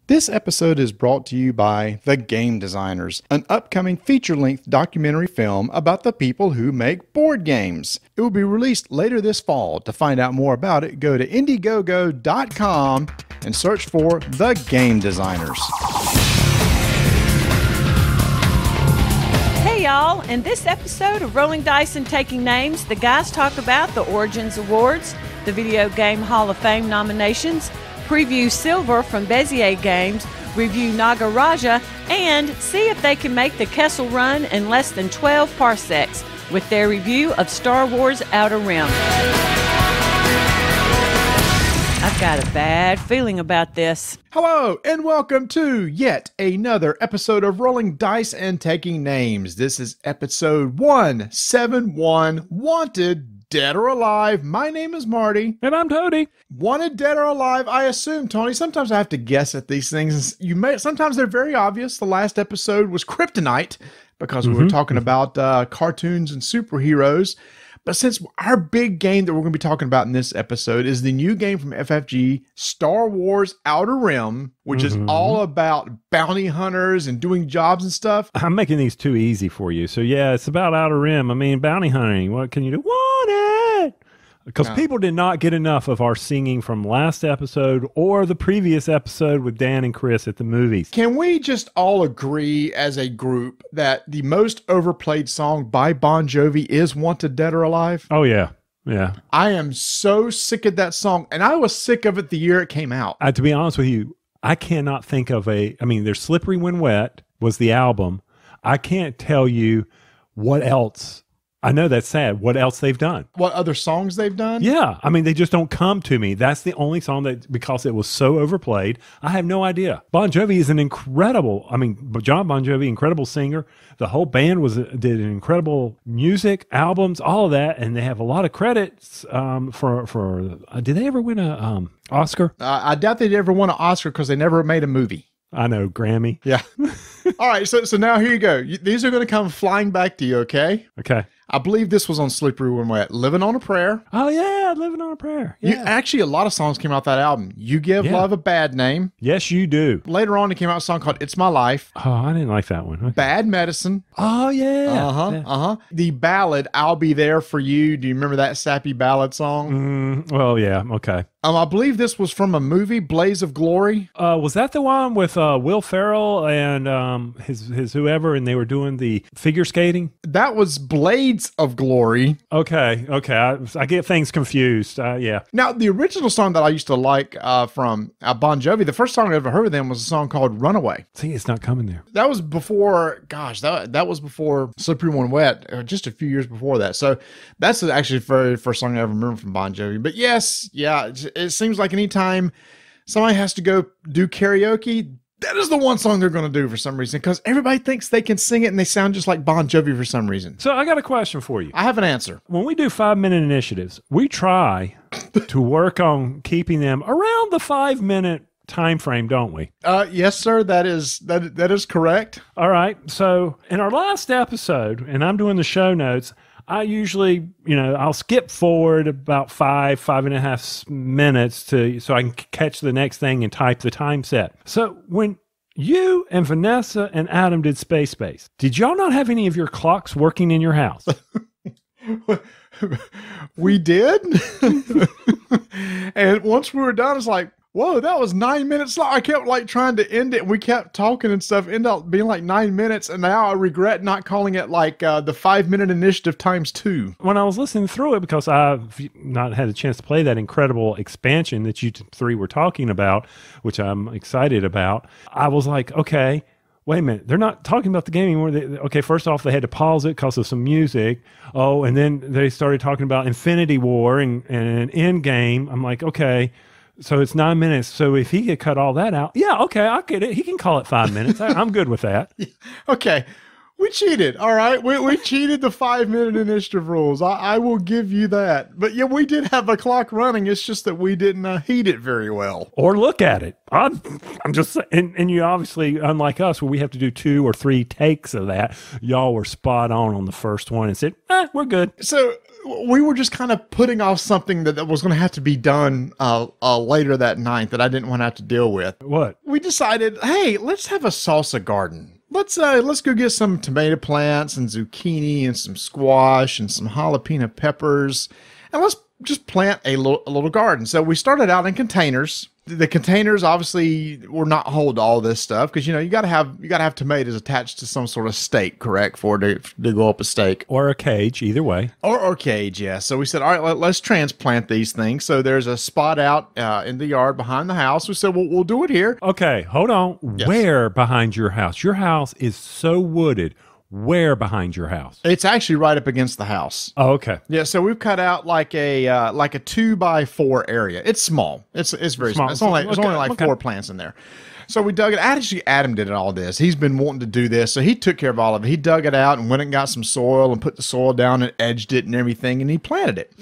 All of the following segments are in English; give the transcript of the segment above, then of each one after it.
This episode is brought to you by The Game Designers, an upcoming feature-length documentary film about the people who make board games. It will be released later this fall. To find out more about it, go to Indiegogo.com and search for The Game Designers. Hey y'all, in this episode of Rolling Dice and Taking Names, the guys talk about the Origins Awards, the Video Game Hall of Fame nominations, preview Silver from Bezier Games, review Nagaraja, and see if they can make the Kessel Run in less than 12 parsecs with their review of Star Wars Outer Rim. I've got a bad feeling about this. Hello, and welcome to yet another episode of Rolling Dice and Taking Names. This is episode 171, Wanted, Dead or Alive. My name is Marty. And I'm Tony. Wanted, Dead or Alive, I assume, Tony. Sometimes I have to guess at these things. Sometimes they're very obvious. The last episode was Kryptonite because we were talking about cartoons and superheroes. But since our big game that we're going to be talking about in this episode is the new game from FFG, Star Wars Outer Rim, which is all about bounty hunters and doing jobs and stuff. I'm making these too easy for you. So yeah, it's about Outer Rim. I mean, bounty hunting. What can you do? Want it! Because people did not get enough of our singing from last episode or the previous episode with Dan and Chris at the movies. Can we just all agree as a group that the most overplayed song by Bon Jovi is Wanted, Dead or Alive? Oh, yeah. Yeah. I am so sick of that song, and I was sick of it the year it came out. To be honest with you, I cannot think of there's Slippery When Wet was the album. I can't tell you what else. I know that's sad. What else they've done? What other songs they've done? Yeah. I mean, they just don't come to me. That's the only song that, because it was so overplayed, I have no idea. Bon Jovi is John Bon Jovi, incredible singer. The whole band did an incredible music, albums, all of that. And they have a lot of credits did they ever win a Oscar? I doubt they'd ever won an Oscar because they never made a movie. I know, Grammy. Yeah. All right. So now here you go. These are going to come flying back to you, okay? Okay. I believe this was on Slippery When Wet. Living on a Prayer. Oh, yeah. Living on a Prayer. Yeah. Actually, a lot of songs came out that album. You Give Love a Bad Name. Yes, you do. Later on, it came out a song called It's My Life. Oh, I didn't like that one. Okay. Bad Medicine. Oh, yeah. The ballad, I'll Be There For You. Do you remember that sappy ballad song? Well, yeah. Okay. I believe this was from a movie, Blaze of Glory. Was that the one with Will Ferrell and his whoever, and they were doing the figure skating? That was Blades of Glory. Okay. I get things confused. Yeah. Now, the original song that I used to like from Bon Jovi, the first song I ever heard of them was a song called Runaway. See, it's not coming there. That was before, that was before Slippery When Wet, or just a few years before that. So that's actually the very first song I ever remember from Bon Jovi. But yes, yeah, it seems like anytime somebody has to go do karaoke, that is the one song they're going to do for some reason, because everybody thinks they can sing it and they sound just like Bon Jovi for some reason. So I got a question for you. I have an answer. When we do 5-minute initiatives, we try to work on keeping them around the 5-minute time frame, don't we? Yes, sir. That is correct. All right. So in our last episode, and I'm doing the show notes, I usually, I'll skip forward about 5.5 minutes so I can catch the next thing and type the time set. So when you and Vanessa and Adam did Space, did y'all not have any of your clocks working in your house? We did. And once we were done, it's like, whoa, that was 9 minutes long. I kept trying to end it. We kept talking and stuff. Ended up being 9 minutes. And now I regret not calling it the 5-minute initiative times 2. When I was listening through it, because I've not had a chance to play that incredible expansion that you three were talking about, which I'm excited about, I was like, okay, wait a minute. They're not talking about the game anymore. First off, they had to pause it because of some music. Oh, and then they started talking about Infinity War and Endgame. I'm like, okay. So it's 9 minutes. So if he could cut all that out, yeah, okay, I get it. He can call it 5 minutes. I'm good with that. Okay. We cheated, all right? We cheated the 5-minute initiative rules. I will give you that. But yeah, we did have a clock running. It's just that we didn't heat it very well. Or look at it. I'm just saying, and you obviously, unlike us, where we have to do 2 or 3 takes of that, y'all were spot on the first one and said, we're good. So we were just kind of putting off something that was going to have to be done later that night that I didn't want to have to deal with. What? We decided, hey, let's have a salsa garden. Let's go get some tomato plants and zucchini and some squash and some jalapeno peppers, and let's just plant a little garden. So we started out in containers. The containers obviously were not hold all this stuff because you gotta have tomatoes attached to some sort of stake, correct, for it to go up a stake or a cage, either way, or cage. Yeah. So we said, all right, let's transplant these things. So there's a spot out in the yard behind the house. We said, well, we'll do it here. Okay, hold on. Yes. Where behind your house? Your house is so wooded. Where behind your house? It's actually right up against the house. Oh, okay. Yeah, so we've cut out like a 2x4 area. It's small. It's very small. It's only like 4 plants in there. So we dug it. Actually, Adam did all this. He's been wanting to do this, so he took care of all of it. He dug it out and went and got some soil and put the soil down and edged it and everything, and he planted it.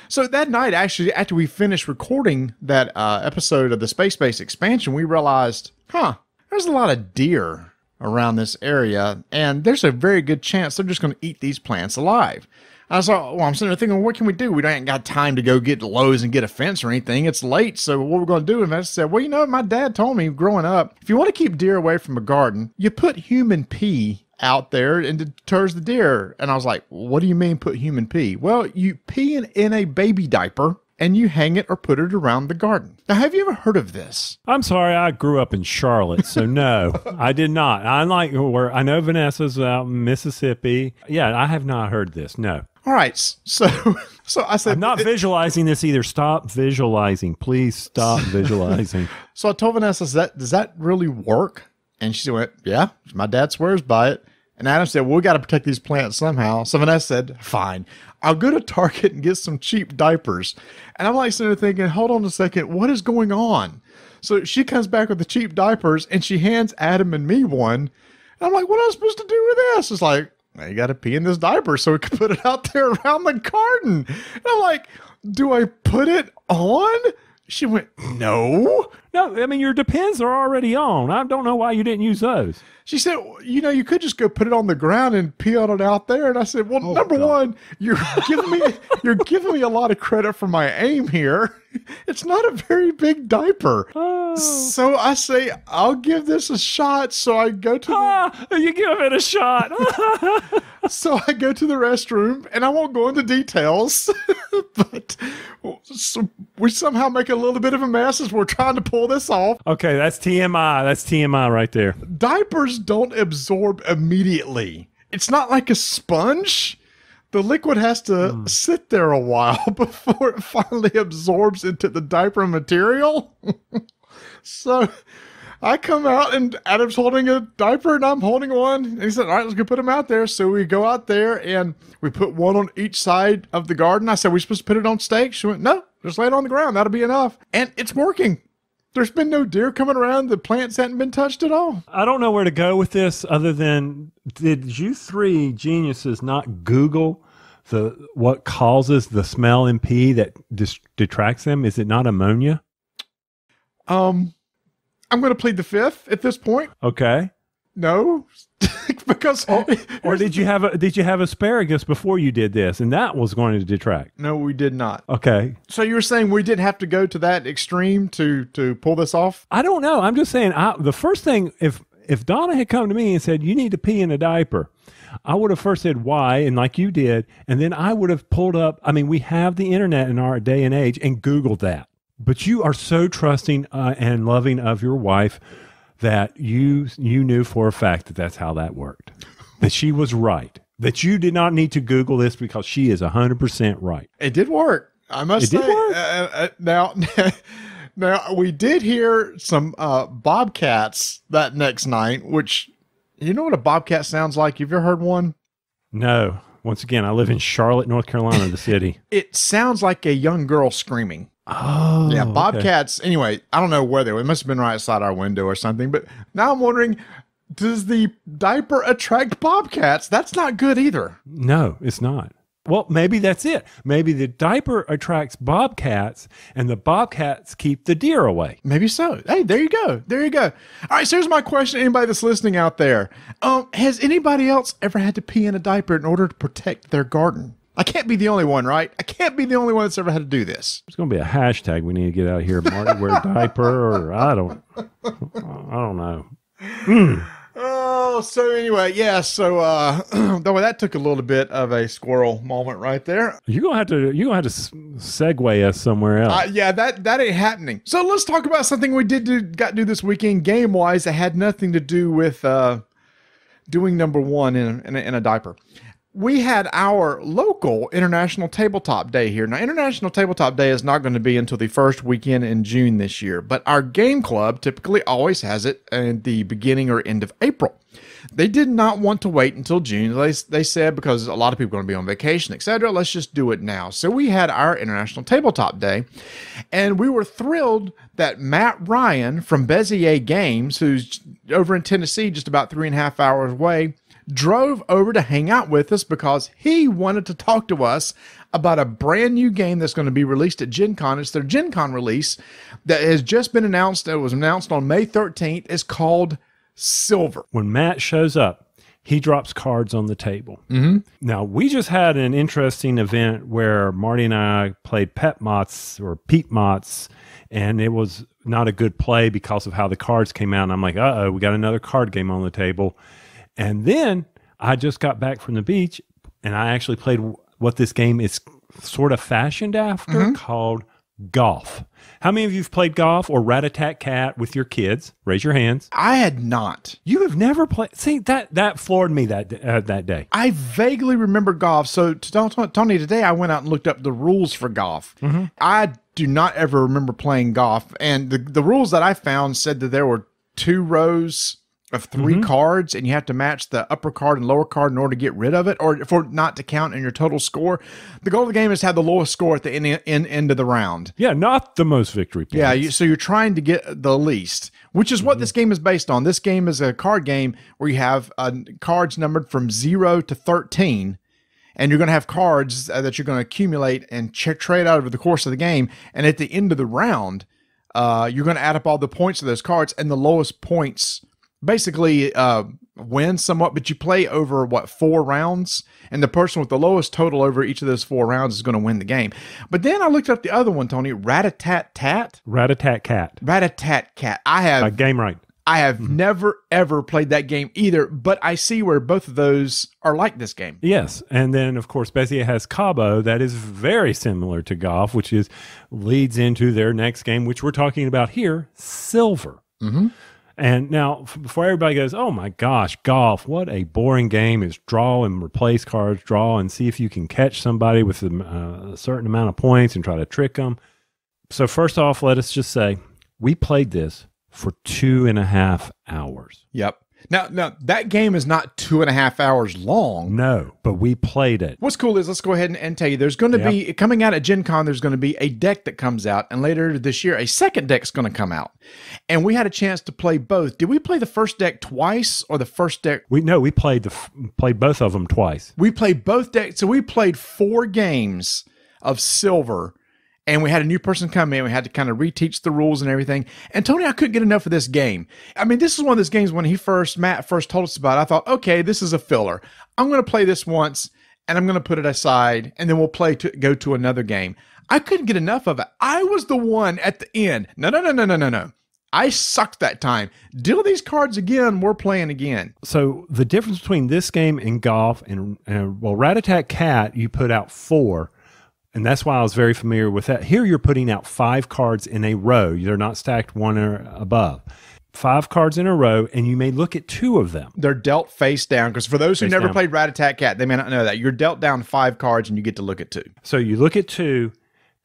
So that night, actually, after we finished recording that episode of the Space Base expansion, we realized, there's a lot of deer around this area, and there's a very good chance they're just going to eat these plants alive. I thought, I'm sitting there thinking, what can we do? We ain't got time to go get Lowe's and get a fence or anything. It's late, so what we're going to do? And I said, well, my dad told me growing up, if you want to keep deer away from a garden, you put human pee out there and it deters the deer. And I was like, what do you mean put human pee? Well, you pee in a baby diaper, and you hang it or put it around the garden. Now, have you ever heard of this? I'm sorry, I grew up in Charlotte, so no, I did not. I know Vanessa's out in Mississippi. Yeah, I have not heard this, no. All right, so I said... I'm not visualizing this either. Stop visualizing. Please stop visualizing. So I told Vanessa, does that really work? And she went, yeah, my dad swears by it. And Adam said, well, we got to protect these plants somehow. So Vanessa said, fine, I'll go to Target and get some cheap diapers. And I'm like sitting there thinking, hold on a second, what is going on? So she comes back with the cheap diapers and she hands Adam and me one. And I'm like, what am I supposed to do with this? It's like, well, you got to pee in this diaper so we can put it out there around the garden. And I'm like, do I put it on? She went, no. No, I mean, your Depends are already on. I don't know why you didn't use those. She said, you could just go put it on the ground and pee on it out there. And I said, well, number one, you're giving me a lot of credit for my aim here. It's not a very big diaper. Oh. So I say, I'll give this a shot. So I go to you give it a shot. So I go to the restroom, and I won't go into details, but we somehow make a little bit of a mess as we're trying to pull this off. Okay, that's TMI. That's TMI right there. Diapers don't absorb immediately. It's not like a sponge. The liquid has to sit there a while before it finally absorbs into the diaper material. So I come out and Adam's holding a diaper and I'm holding one. And he said, all right, let's go put them out there. So we go out there and we put one on each side of the garden. I said, we're supposed to put it on stakes? She went, no, just lay it on the ground. That'll be enough. And it's working. There's been no deer coming around. The plants hadn't been touched at all. I don't know where to go with this other than, did you three geniuses not Google what causes the smell in pee that detracts them? Is it not ammonia? I'm going to plead the fifth at this point. Okay. No, because or did you have asparagus before you did this, and that was going to detract? No, we did not. Okay. So you were saying we didn't have to go to that extreme to pull this off? I don't know. I'm just saying. The first thing, if Donna had come to me and said you need to pee in a diaper, I would have first said why, and like you did, and then I would have pulled up. I mean, we have the internet in our day and age, and Googled that. But you are so trusting and loving of your wife that you knew for a fact that that's how that worked, that she was right, that you did not need to Google this because she is 100% right. It did work. I must say. It did work. Now we did hear some bobcats that next night, which, you know what a bobcat sounds like? Have you ever heard one? No. Once again, I live in Charlotte, North Carolina, the city. It sounds like a young girl screaming. Oh, yeah, bobcats. Okay. Anyway, I don't know where they were. It must have been right outside our window or something. But now I'm wondering, Does the diaper attract bobcats? That's not good either. No, it's not. Well, maybe that's it. Maybe the diaper attracts bobcats and the bobcats keep the deer away. Maybe so. Hey, there you go. There you go. All right, so here's my question to anybody that's listening out there. Has anybody else ever had to pee in a diaper in order to protect their garden? I can't be the only one, right? I can't be the only one that's ever had to do this. There's going to be a hashtag we need to get out here. Marty wear diaper, or I don't know. Oh, so anyway, yeah. So, though that took a little bit of a squirrel moment right there. You're gonna have to segue us somewhere else. Yeah, that ain't happening. So let's talk about something we got to do this weekend game wise that had nothing to do with doing number one in a diaper. We had our local International Tabletop Day here. Now, International Tabletop Day is not going to be until the first weekend in June this year, but our game club typically always has it at the beginning or end of April. They did not want to wait until June. They said, because a lot of people are going to be on vacation, etc., let's just do it now. So we had our International Tabletop Day, and we were thrilled that Matt Ryan from Bezier Games, who's over in Tennessee, just about 3.5 hours away, drove over to hang out with us because he wanted to talk to us about a brand new game that's going to be released at Gen Con. It's their Gen Con release that has just been announced. It was announced on May 13th. It's called Silver. When Matt shows up, he drops cards on the table. Mm-hmm. Now, we just had an interesting event where Marty and I played Pet Mots or Pete Mots, and it was not a good play because of how the cards came out. And I'm like, uh-oh, we got another card game on the table. And then I just got back from the beach, and I actually played what this game is sort of fashioned after, called golf. How many of you have played golf or Rat-a-tat-cat with your kids? Raise your hands. I had not. You have never played. See, that floored me that day. I vaguely remember golf. So, Tony, today I went out and looked up the rules for golf. I do not ever remember playing golf. And the rules that I found said that there were 2 rows of 3 cards, and you have to match the upper card and lower card in order to get rid of it, or for it not to count in your total score. The goal of the game is to have the lowest score at the end of the round. Yeah, not the most victory points. Yeah, so you're trying to get the least, which is what this game is based on. This game is a card game where you have cards numbered from 0 to 13, and you're going to have cards that you're going to accumulate and trade out over the course of the game, and at the end of the round, you're going to add up all the points of those cards, and the lowest points basically win somewhat, but you play over 4 rounds, and the person with the lowest total over each of those 4 rounds is going to win the game. But then I looked up the other one, Tony, Rat-a-tat-tat. Rat-a-tat-cat. Rat-a-tat-cat. I have game right. I have never ever played that game either, but I see where both of those are like this game. Yes, and then of course Bezier has Cabo that is very similar to golf, which leads into their next game, which we're talking about here, Silver. And now, before everybody goes, oh my gosh, golf, what a boring game. Is draw and replace cards, draw and see if you can catch somebody with a certain amount of points and try to trick them. So first off, let us just say, we played this for 2.5 hours. Yep. Now that game is not 2.5 hours long. No, but we played it. What's cool is, let's go ahead and tell you, there's going to be, coming out at Gen Con, there's going to be a deck that comes out, and later this year, a second deck's going to come out. And we had a chance to play both. Did we play the first deck twice, or the first deck? We played both of them twice. We played both decks. So we played 4 games of Silver. And we had a new person come in. We had to kind of reteach the rules and everything. And Tony, I couldn't get enough of this game. I mean, this is one of those games when Matt first told us about it, I thought, okay, this is a filler. I'm going to play this once, and I'm going to put it aside, and then we'll go to another game. I couldn't get enough of it. I was the one at the end. No. I sucked that time. Deal these cards again. We're playing again. So the difference between this game and golf and Rat-a-tat-cat, you put out 4. And that's why I was very familiar with that. Here you're putting out 5 cards in a row. They're not stacked one or above. 5 cards in a row, and you may look at 2 of them. They're dealt face down, because for those who never played Rat-a-tat-cat, they may not know that. You're dealt down 5 cards, and you get to look at 2. So you look at 2,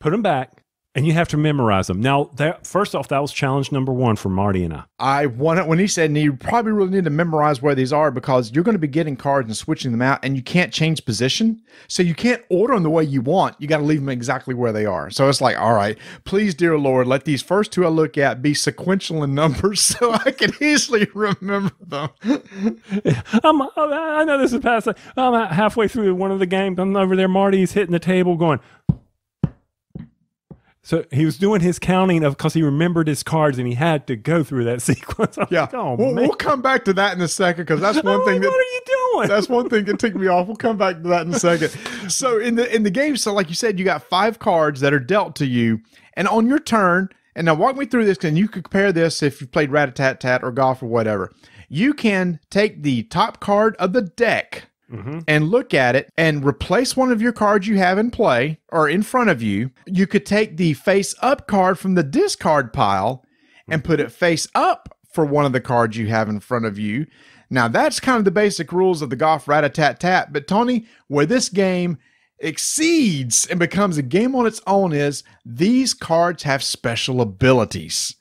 put them back, And you have to memorize them. Now, first off, that was challenge number 1 for Marty and I. I want it when he said, you probably really need to memorize where these are because you're going to be getting cards and switching them out, and you can't change position. So you can't order them the way you want. You got to leave them exactly where they are. So it's like, all right, please, dear Lord, let these first 2 I look at be sequential in numbers so I can easily remember them. I know this is past. I'm halfway through one of the games. I'm over there. Marty's hitting the table going. So he was doing his counting because he remembered his cards and he had to go through that sequence. Yeah, like, we'll come back to that in a second because that's one thing. What are you doing? That's one thing that ticked me off. We'll come back to that in a second. So in the game, so like you said, you got 5 cards that are dealt to you, and on your turn. And now walk me through this, and you can compare this if you've played Rat-a-tat-tat or golf or whatever. You can take the top card of the deck. And look at it and replace one of your cards you have in play or in front of you. You could take the face up card from the discard pile and put it face up for one of the cards you have in front of you. Now, that's kind of the basic rules of the golf rat-a-tat-tat. But, Tony, where this game exceeds and becomes a game on its own is these cards have special abilities.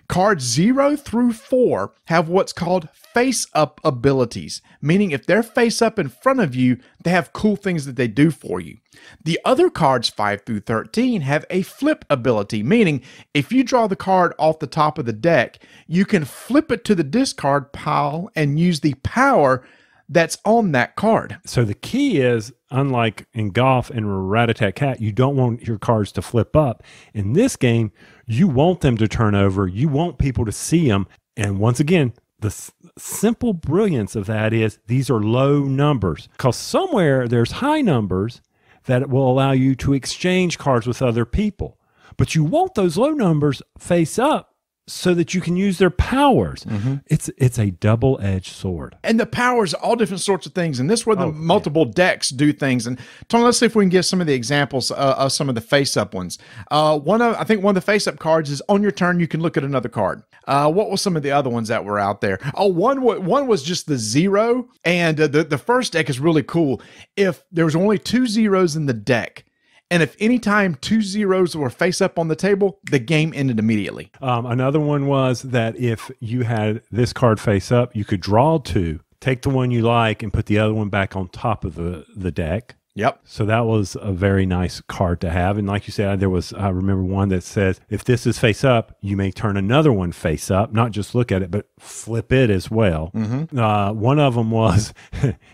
Cards 0 through 4 have what's called face-up abilities, meaning if they're face-up in front of you, they have cool things that they do for you. The other cards 5 through 13 have a flip ability, meaning if you draw the card off the top of the deck, you can flip it to the discard pile and use the power that's on that card. So the key is, unlike in golf and Rat-a-tat-tat, you don't want your cards to flip up. In this game, you want them to turn over. You want people to see them. And once again, the simple brilliance of that is these are low numbers because somewhere there's high numbers that will allow you to exchange cards with other people. But you want those low numbers face up so that you can use their powers. It's a double-edged sword. And the powers are all different sorts of things. And this is where the multiple decks do things. And Tony, let's see if we can get some of the examples of some of the face-up ones. I think one of the face-up cards is on your turn, you can look at another card. What were some of the other ones that were out there? One was just the 0. And the first deck is really cool. If there was only 2 zeros in the deck, and if any time 2 zeros were face up on the table, the game ended immediately. Another one was that if you had this card face up, you could draw 2, take the one you like, and put the other one back on top of the deck. Yep. So that was a very nice card to have. And like you said, I remember one that says, if this is face up, you may turn another one face up, not just look at it, but flip it as well. One of them was,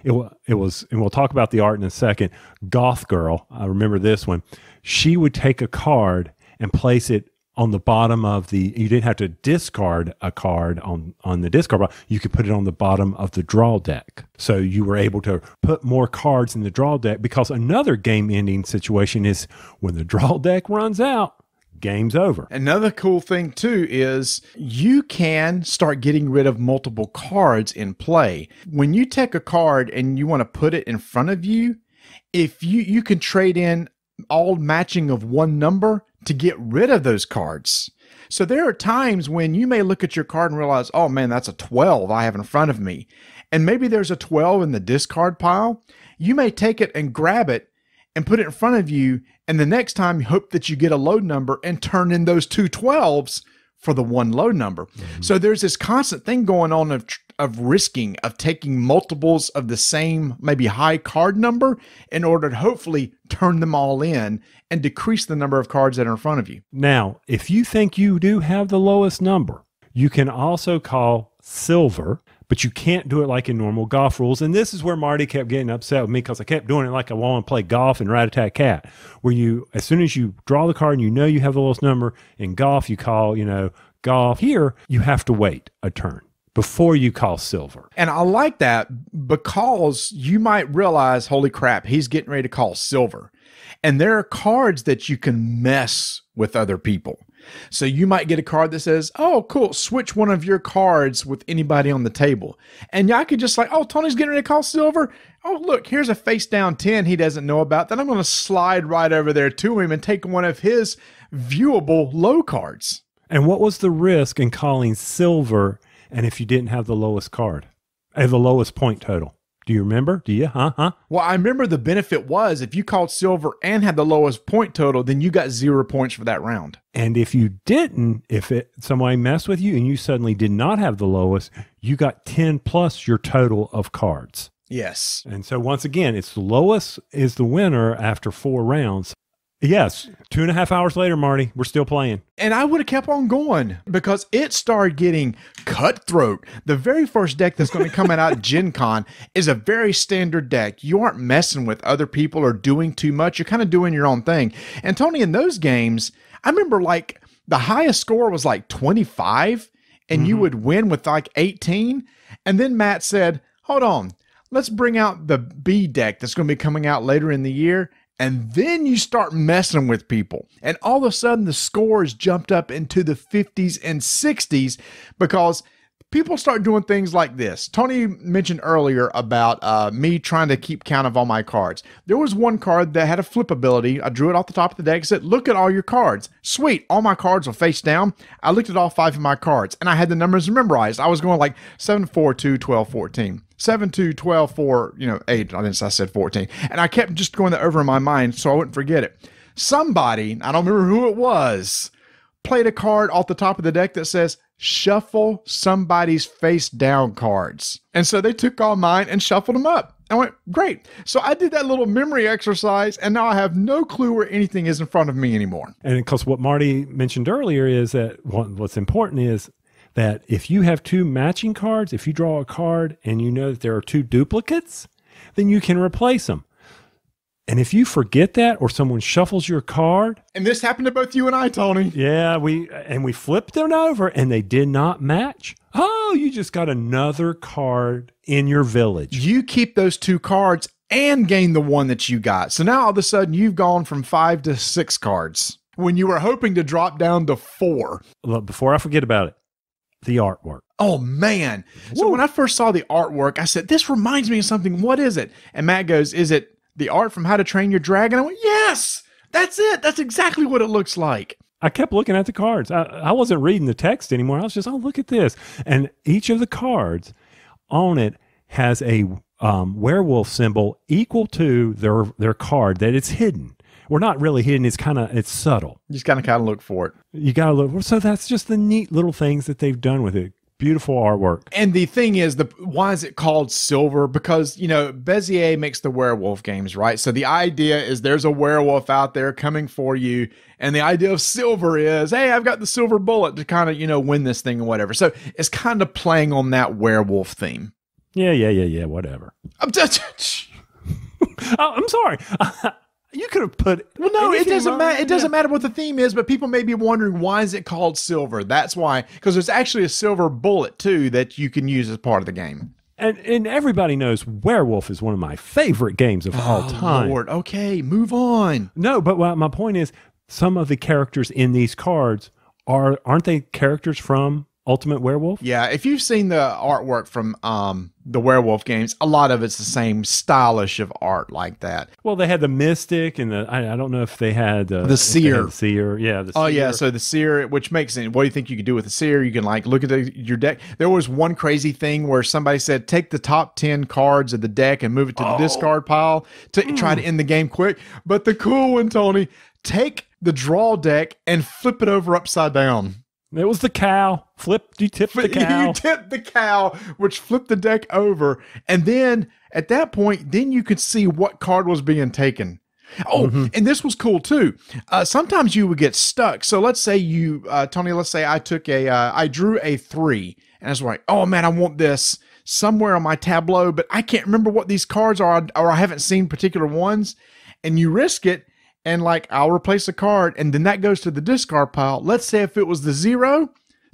it was, and we'll talk about the art in a second, Goth Girl. I remember this one. She would take a card and place it on the bottom of you didn't have to discard a card on the discard pile. You could put it on the bottom of the draw deck. So you were able to put more cards in the draw deck because another game ending situation is when the draw deck runs out, game's over. Another cool thing too is you can start getting rid of multiple cards in play. When you take a card and you want to put it in front of you, if you can trade in all matching of one number to get rid of those cards. So there are times when you may look at your card and realize, oh man, that's a 12 I have in front of me. And maybe there's a 12 in the discard pile. You may take it and grab it and put it in front of you. And the next time you hope that you get a low number and turn in those 2 12s for the one low number. So there's this constant thing going on of risking, of taking multiples of the same, maybe high card number in order to hopefully turn them all in and decrease the number of cards that are in front of you. Now, if you think you do have the lowest number, you can also call silver, but you can't do it like in normal golf rules. And this is where Marty kept getting upset with me because I kept doing it like I want to play golf and Rat-a-tat-tat, where as soon as you draw the card and you have the lowest number, in golf you call, golf. Here, you have to wait a turn before you call silver. And I like that because you might realize, holy crap, he's getting ready to call silver. And there are cards that you can mess with other people. So you might get a card that says, oh, cool, switch one of your cards with anybody on the table. And I could just oh, Tony's getting ready to call silver. Oh, look, here's a face down 10 he doesn't know about. Then I'm going to slide right over there to him and take one of his viewable low cards. And what was the risk in calling silver and if you didn't have the lowest card, the lowest point total? Do you remember? Do you? Well, I remember the benefit was if you called silver and had the lowest point total, then you got 0 points for that round. And if you didn't, somebody messed with you and you suddenly did not have the lowest, you got 10 plus your total of cards. Yes. And so once again, it's the lowest is the winner after 4 rounds. Yes, 2.5 hours later, Marty, we're still playing. And I would have kept on going because it started getting cutthroat. The very first deck that's going to come out at Gen Con is a very standard deck. You aren't messing with other people or doing too much. You're kind of doing your own thing. And Tony, in those games, I remember like the highest score was like 25 and you would win with like 18. And then Matt said, hold on, let's bring out the B deck that's going to be coming out later in the year. And then you start messing with people. And all of a sudden, the scores jumped up into the 50s and 60s because people start doing things like this. Tony mentioned earlier about me trying to keep count of all my cards. There was one card that had a flip ability. I drew it off the top of the deck and said, look at all your cards. Sweet. All my cards are face down. I looked at all 5 of my cards and I had the numbers memorized. I was going like 7, 4, 2, 12, 14. 7, 2, 12, 4, 8. I said 14. And I kept just going that over in my mind so I wouldn't forget it. Somebody, I don't remember who it was, played a card off the top of the deck that says, shuffle somebody's face down cards. And so they took all mine and shuffled them up. I went, great. So I did that little memory exercise and now I have no clue where anything is in front of me anymore. And because what Marty mentioned earlier is that what's important is that if you have 2 matching cards, if you draw a card and you know that there are 2 duplicates, then you can replace them. And if you forget that or someone shuffles your card. And this happened to both you and I, Tony. Yeah, we flipped them over and they did not match. Oh, you just got another card in your village. You keep those 2 cards and gain the one that you got. So now all of a sudden you've gone from 5 to 6 cards when you were hoping to drop down to 4. Look, before I forget about it, the artwork. Oh, man. So when I first saw the artwork, I said, this reminds me of something. What is it? And Matt goes, is it the art from How to Train Your Dragon? I went, yes, that's it. That's exactly what it looks like. I kept looking at the cards. I wasn't reading the text anymore. I was just, oh, look at this. And each of the cards on it has a werewolf symbol equal to their card that it's hidden. We're not really hidden. It's subtle. You just kind of look for it. You got to look. So that's just the neat little things that they've done with it. Beautiful artwork. And the thing is, why is it called silver? Because, Bezier makes the werewolf games, right? So the idea is there's a werewolf out there coming for you. And the idea of silver is, hey, I've got the silver bullet to kind of, win this thing or whatever. So it's kind of playing on that werewolf theme. Yeah, whatever. I'm sorry. You could have put. Well, no, it doesn't matter. It doesn't matter what the theme is, but people may be wondering why is it called silver. That's why, because there's actually a silver bullet too that you can use as part of the game. And everybody knows Werewolf is one of my favorite games of all time. Lord, okay, move on. No, but my point is, some of the characters in these cards aren't they characters from Ultimate Werewolf? Yeah, if you've seen the artwork from the Werewolf games, a lot of it's the same stylish of art like that. Well, they had the Mystic and I don't know if they had the Seer. The Seer, yeah. The Seer. Yeah, so the Seer, which makes it, what do you think you could do with the Seer? You can look at your deck. There was one crazy thing where somebody said, take the top 10 cards of the deck and move it to the discard pile to try to end the game quick. But the cool one, Tony, take the draw deck and flip it over upside down. It was the cow. You tipped the cow. You tipped the cow, which flipped the deck over. And then at that point, then you could see what card was being taken. Oh, and this was cool too. Sometimes you would get stuck. So let's say Tony, let's say I drew a 3 and I was like, oh man, I want this somewhere on my tableau, but I can't remember what these cards are, or I haven't seen particular ones. And you risk it. And I'll replace a card, and then that goes to the discard pile. Let's say if it was the 0,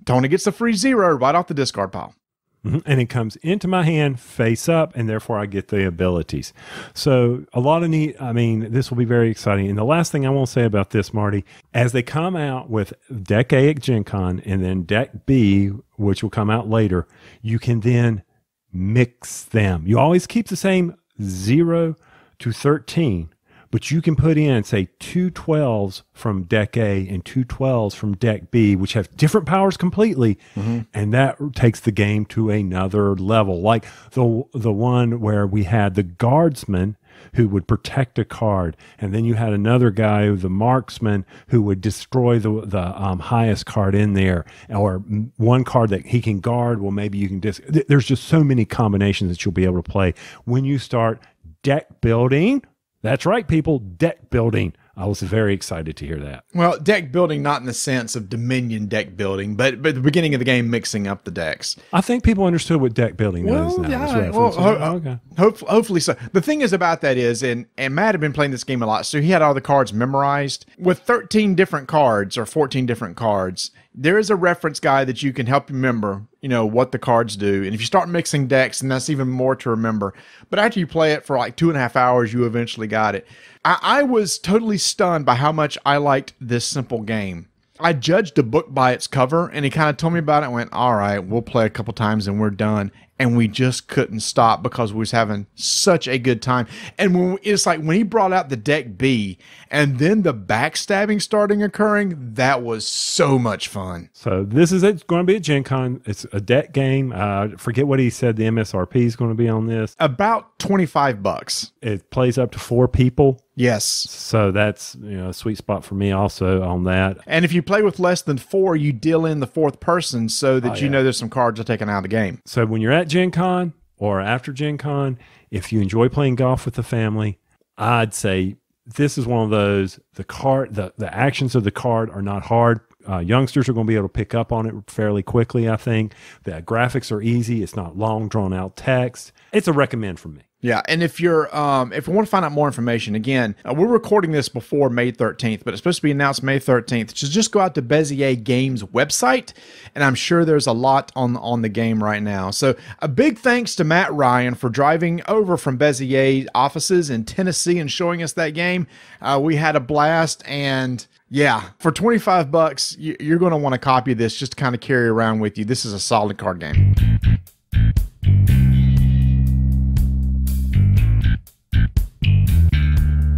Tony gets a free 0 right off the discard pile. And it comes into my hand face up, and therefore I get the abilities. So a lot of this will be very exciting. And the last thing I want to say about this, Marty, as they come out with Deck A at Gen Con and then Deck B, which will come out later, you can then mix them. You always keep the same 0 to 13. but you can put in, say, 2 12s from deck A and 2 12s from deck B, which have different powers completely, and that takes the game to another level. Like the one where we had the guardsman who would protect a card, and then you had another guy, the marksman, who would destroy the highest card in there, or one card that he can guard. Well, maybe you can there's just so many combinations that you'll be able to play when you start deck building. That's right, people, deck building. I was very excited to hear that. Well, deck building, not in the sense of Dominion deck building, but the beginning of the game, mixing up the decks. I think people understood what deck building is now. Yeah, okay. Hopefully so. The thing is about that is, and Matt had been playing this game a lot, so he had all the cards memorized. With 13 different cards or 14 different cards, there is a reference guide that you can help you remember, what the cards do. And if you start mixing decks, then that's even more to remember. But after you play it for like 2.5 hours, you eventually got it. I was totally stunned by how much I liked this simple game. I judged a book by its cover, and he kind of told me about it and went, all right, we'll play a couple times and we're done. And we just couldn't stop because we was having such a good time. And it's like when he brought out the deck B and then the backstabbing starting occurring, that was so much fun. So this is going to be at Gen Con. It's a deck game. Forget what he said the MSRP is going to be on this. About $25. It plays up to 4 people. Yes. So that's a sweet spot for me also on that. And if you play with less than 4, you deal in the 4th person so that there's some cards are taken out of the game. So when you're at Gen Con or after Gen Con, if you enjoy playing golf with the family, I'd say this is one of those, the actions of the card are not hard. Youngsters are going to be able to pick up on it fairly quickly, I think. The graphics are easy. It's not long, drawn-out text. It's a recommend from me. Yeah, and if you want to find out more information, again, we're recording this before May 13th, but it's supposed to be announced May 13th. So just go out to Bezier Games website, and I'm sure there's a lot on the game right now. So a big thanks to Matt Ryan for driving over from Bezier offices in Tennessee and showing us that game. We had a blast, and yeah, for $25, you're going to want to copy this just to kind of carry around with you. This is a solid card game.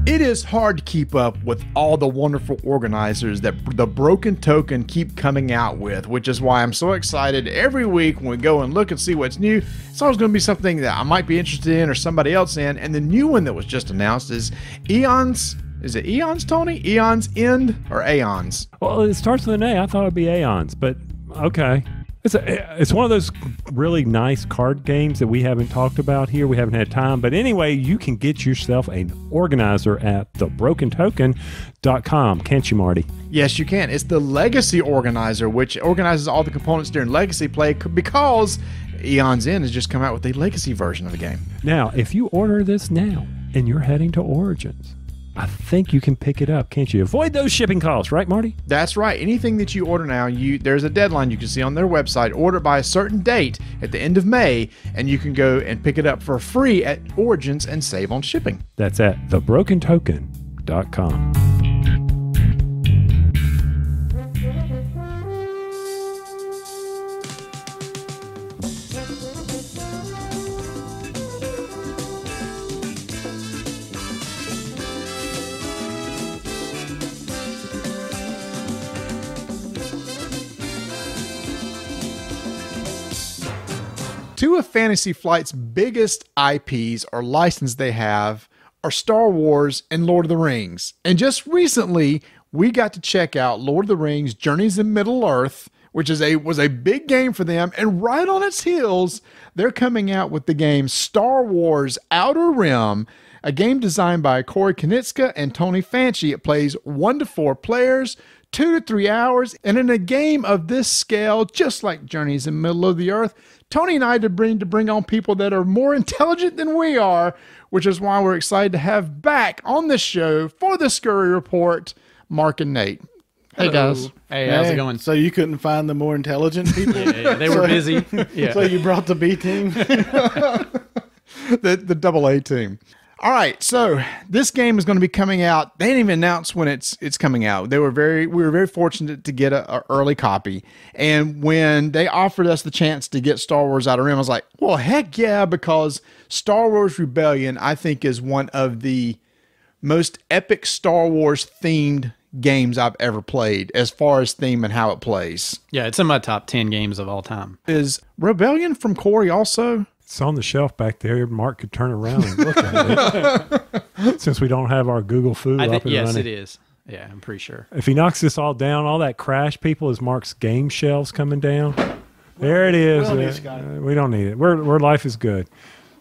It is hard to keep up with all the wonderful organizers that the Broken Token keep coming out with, which is why I'm so excited every week when we go and look and see what's new. It's always going to be something that I might be interested in or somebody else in. And the new one that was just announced is Eons. Is it Eons, Tony? Eons End or Aeons? Well, it starts with an A. I thought it would be Aeons, but okay. It's one of those really nice card games that we haven't talked about here. We haven't had time. But anyway, you can get yourself an organizer at thebrokentoken.com. Can't you, Marty? Yes, you can. It's the Legacy Organizer, which organizes all the components during Legacy play because Eons End has just come out with a Legacy version of the game. Now, if you order this now and you're heading to Origins, I think you can pick it up, can't you? Avoid those shipping costs, right, Marty? That's right. Anything that you order now, there's a deadline you can see on their website. Order by a certain date at the end of May, and you can go and pick it up for free at Origins and save on shipping. That's at thebrokentoken.com. Two of Fantasy Flight's biggest IPs or licenses they have are Star Wars and Lord of the Rings. And just recently, we got to check out Lord of the Rings Journeys in Middle-earth, which was a big game for them. And right on its heels, they're coming out with the game Star Wars Outer Rim, a game designed by Corey Konieczka and Tony Fanchi. It plays 1 to 4 players, 2 to 3 hours, and in a game of this scale, just like Journeys in Middle of the Earth, Tony and I to bring on people that are more intelligent than we are, which is why we're excited to have back on the show for the Scurry Report, Mark and Nate. Hey, Hello. guys. Hey, how's it going? So you couldn't find the more intelligent people? Yeah, they were busy. Yeah. So you brought the B team? the double A team. All right, so this game is going to be coming out. They didn't even announce when it's coming out. We were very fortunate to get an early copy. And when they offered us the chance to get Star Wars Outer Rim, I was like, well, heck yeah, because Star Wars Rebellion, I think, is one of the most epic Star Wars themed games I've ever played as far as theme and how it plays. Yeah, it's in my top 10 games of all time. Is Rebellion from Corey also? It's on the shelf back there. Mark could turn around and look at it. Since we don't have our Google Foo up and yes, running. it is. Yeah, I'm pretty sure. If he knocks this all down, all that crash, people, is Mark's game shelves coming down. There it is. We don't need it. We're life is good.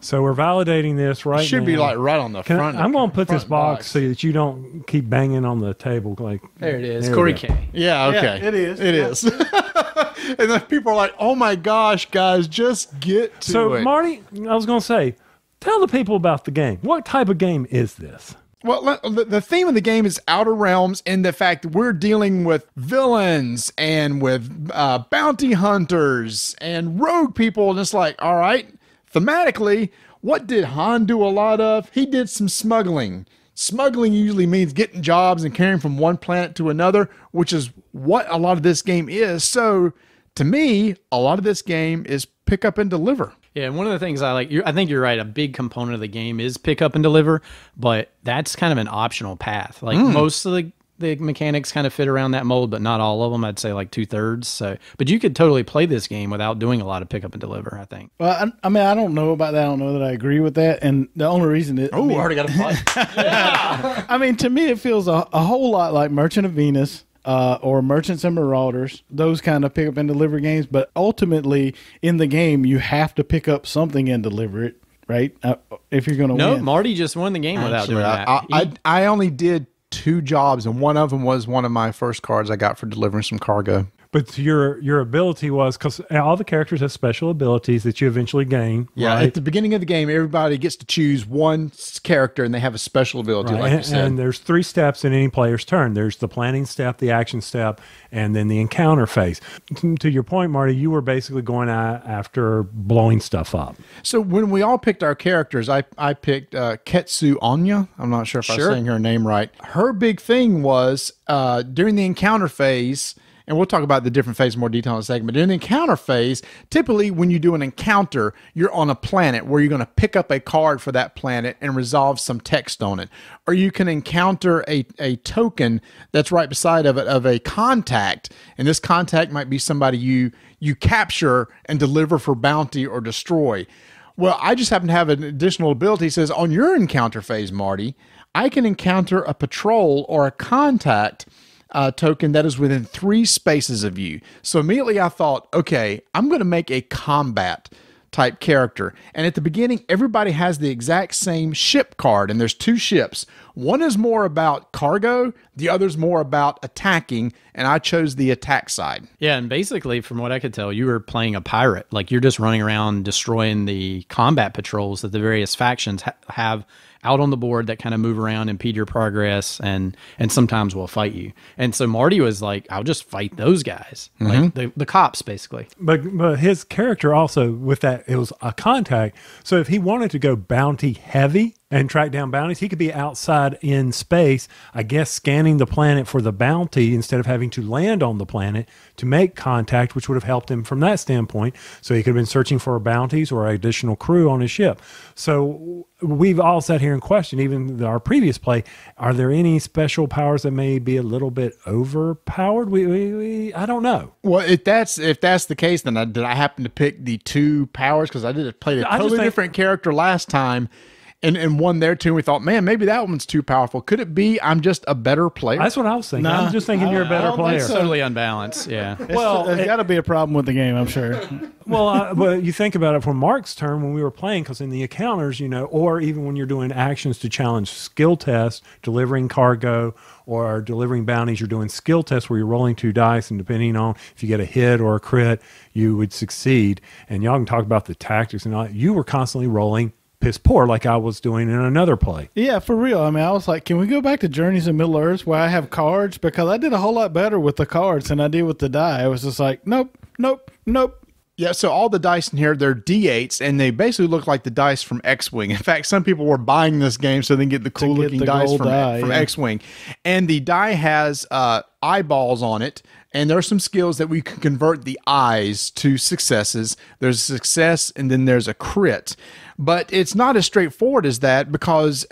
So we're validating this right now. It should be like right on the front. I'm going to put this front box so that you don't keep banging on the table. Like There it is. There Corey we go. K. Yeah, okay. Yeah, it is. It is. And then people are like, oh my gosh, guys, just get to So, it. Marty, I was going to say, tell the people about the game. What type of game is this? Well, the theme of the game is Outer Realms in the fact that we're dealing with villains and with bounty hunters and rogue people. And it's like, all right, thematically, what did Han do a lot of? He did some smuggling. Smuggling usually means getting jobs and carrying from one planet to another, which is what a lot of this game is. So to me, a lot of this game is pick up and deliver. Yeah, and one of the things I like, I think you're right, a big component of the game is pick up and deliver, but that's kind of an optional path. Like most of the mechanics kind of fit around that mold, but not all of them. I'd say like 2/3. So, but you could totally play this game without doing a lot of pick up and deliver, I think. Well, I mean, I don't know about that. I don't know that I agree with that. And the only reason is, I already got a fight. I mean, to me, it feels a whole lot like Merchant of Venus. Or Merchants and Marauders, those kind of pick up and deliver games. But ultimately, in the game, you have to pick up something and deliver it, right? If you're going to No, win. Marty just won the game without doing that. I only did 2 jobs, and one of them was one of my first cards I got for delivering some cargo. But your ability was, because all the characters have special abilities that you eventually gain. Yeah, right? at the beginning of the game, everybody gets to choose one character, and they have a special ability, like you said. And there's 3 steps in any player's turn. There's the planning step, the action step, and then the encounter phase. To your point, Marty, you were basically going after blowing stuff up. So when we all picked our characters, I picked Ketsu Anya. I'm not sure if I'm saying her name right. Her big thing was during the encounter phase, and we'll talk about the different phases in more detail in a second. But in the encounter phase, typically when you do an encounter, you're on a planet where you're going to pick up a card for that planet and resolve some text on it. Or you can encounter a token that's right beside of it of a contact. And this contact might be somebody you capture and deliver for bounty or destroy. Well, I just happen to have an additional ability. It says on your encounter phase, Marty, I can encounter a patrol or a contact token that is within 3 spaces of you. So immediately I thought, okay, I'm going to make a combat type character. And at the beginning, everybody has the exact same ship card, and there's 2 ships. One is more about cargo, the other's more about attacking, and I chose the attack side. Yeah, and basically, from what I could tell, you were playing a pirate. Like, you're just running around destroying the combat patrols that the various factions have out on the board that kind of move around, impede your progress, and sometimes will fight you. And so Marty was like, I'll just fight those guys, like the cops, basically. But his character also, with that, it was a contact. So if he wanted to go bounty heavy and track down bounties, he could be outside in space, I guess, scanning the planet for the bounty instead of having to land on the planet to make contact, which would have helped him from that standpoint. So he could have been searching for bounties or additional crew on his ship. So we've all sat here and questioned, even our previous play, are there any special powers that may be a little bit overpowered? I don't know. Well, if that's the case, then did I happen to pick the 2 powers? Because I played a totally different character last time. And one there too, and we thought, man, maybe that one's too powerful. Could it be I'm just a better player? That's what I was thinking. I'm just thinking you're a better player. It's totally unbalanced, yeah. Well, there's got to be a problem with the game, I'm sure. Well, you think about it from Mark's turn when we were playing, because in the encounters, or even when you're doing actions to challenge skill tests, delivering cargo or delivering bounties, you're doing skill tests where you're rolling 2 dice, and depending on if you get a hit or a crit, you would succeed. And y'all can talk about the tactics and all that. You were constantly rolling piss poor like I was doing in another play. Yeah, for real. I mean, I was like, can we go back to Journeys in Middle Earth where I have cards? Because I did a whole lot better with the cards than I did with the die. I was just like, nope. Yeah, so all the dice in here, they're D8s, and they basically look like the dice from X-Wing. In fact, some people were buying this game so they can get the cool-looking dice from X-Wing. And the die has eyeballs on it, And there are some skills that we can convert the I's to successes. There's a success and then there's a crit. But it's not as straightforward as that because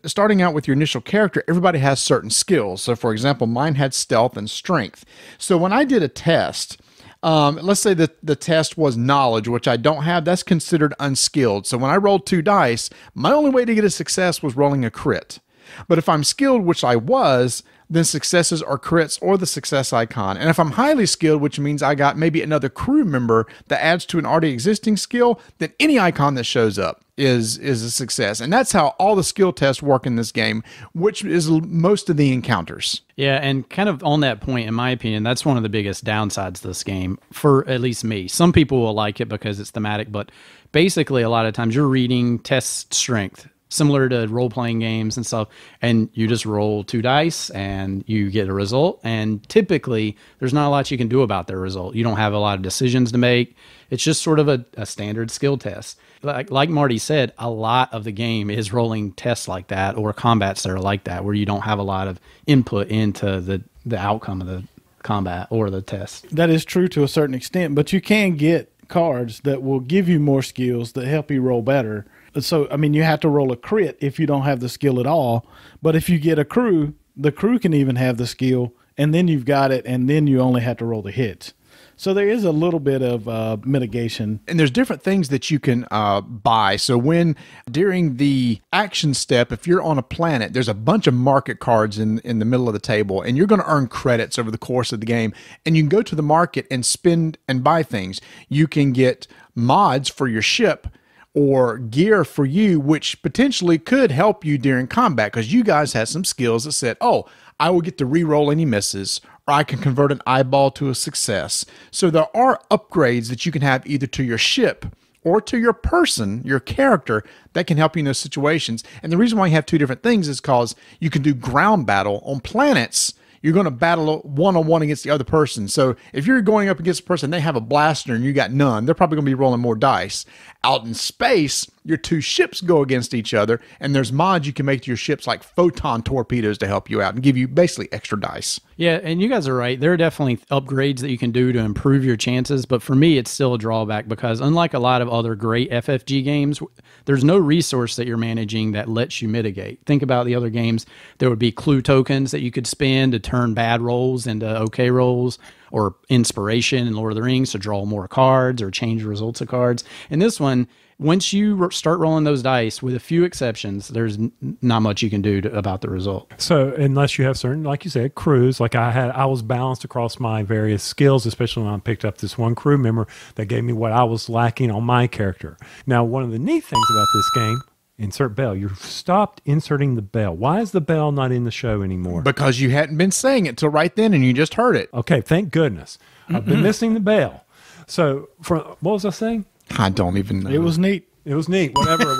starting out with your initial character, everybody has certain skills. So for example, mine had stealth and strength. So when I did a test, let's say that the test was knowledge, which I don't have, that's considered unskilled. So when I rolled 2 dice, my only way to get a success was rolling a crit. But if I'm skilled, which I was, then successes are crits or the success icon. And if I'm highly skilled, which means I got maybe another crew member that adds to an already existing skill, then any icon that shows up is a success. And that's how all the skill tests work in this game, which is most of the encounters. Yeah, and kind of on that point, in my opinion, that's one of the biggest downsides to this game, for at least me. Some people will like it because it's thematic, but basically a lot of times you're reading test strength, similar to role-playing games and stuff, and you just roll 2 dice and you get a result, and typically there's not a lot you can do about the result. You don't have a lot of decisions to make. It's just sort of a standard skill test. Like Marty said, a lot of the game is rolling tests like that or combats that are like that, where you don't have a lot of input into the outcome of the combat or the test. That is true to a certain extent, but you can get cards that will give you more skills that help you roll better. So, I mean, you have to roll a crit if you don't have the skill at all. But if you get a crew, the crew can even have the skill, and then you've got it, and then you only have to roll the hits. So there is a little bit of mitigation. And there's different things that you can buy. So when during the action step, if you're on a planet, there's a bunch of market cards in the middle of the table, and you're going to earn credits over the course of the game. And you can go to the market and spend and buy things. You can get mods for your ship or gear for you, which potentially could help you during combat because you guys had some skills that said, oh, I will get to re-roll any misses, or I can convert an eyeball to a success. So there are upgrades that you can have either to your ship or to your person, your character, that can help you in those situations. And the reason why you have 2 different things is because you can do ground battle on planets. You're going to battle one-on-one against the other person. So if you're going up against a person, they have a blaster and you got none, they're probably going to be rolling more dice. Out in space, your 2 ships go against each other, and there's mods you can make to your ships like photon torpedoes to help you out and give you basically extra dice. Yeah, and you guys are right. There are definitely upgrades that you can do to improve your chances, but for me, it's still a drawback because unlike a lot of other great FFG games, there's no resource that you're managing that lets you mitigate. Think about the other games. There would be clue tokens that you could spend to turn bad rolls into okay rolls, or inspiration in Lord of the Rings to draw more cards or change the results of cards. In this one, once you start rolling those dice, with a few exceptions, there's not much you can do about the result. So unless you have certain, like you said, crews, like I was balanced across my various skills, especially when I picked up this one crew member that gave me what I was lacking on my character. Now, one of the neat things about this game, insert bell. You've stopped inserting the bell. Why is the bell not in the show anymore? Because you hadn't been saying it till right then and you just heard it. Okay, thank goodness. I've been missing the bell. So, what was I saying? I don't even know. It was neat. It was neat, whatever it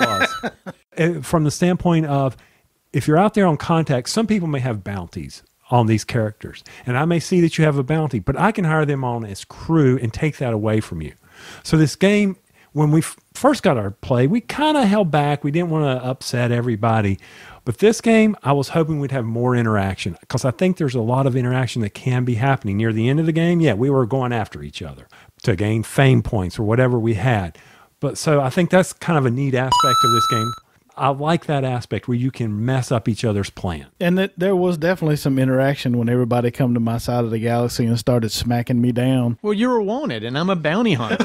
was. From the standpoint of, if you're out there on contact, some people may have bounties on these characters. And I may see that you have a bounty, but I can hire them on as crew and take that away from you. So this game, when we first got our play, we kind of held back. We didn't want to upset everybody. But this game, I was hoping we'd have more interaction because I think there's a lot of interaction that can be happening. Near the end of the game, yeah, we were going after each other to gain fame points or whatever we had. But so I think that's kind of a neat aspect of this game. I like that aspect where you can mess up each other's plan. And that there was definitely some interaction when everybody come to my side of the galaxy and started smacking me down. Well, you were wanted, and I'm a bounty hunter.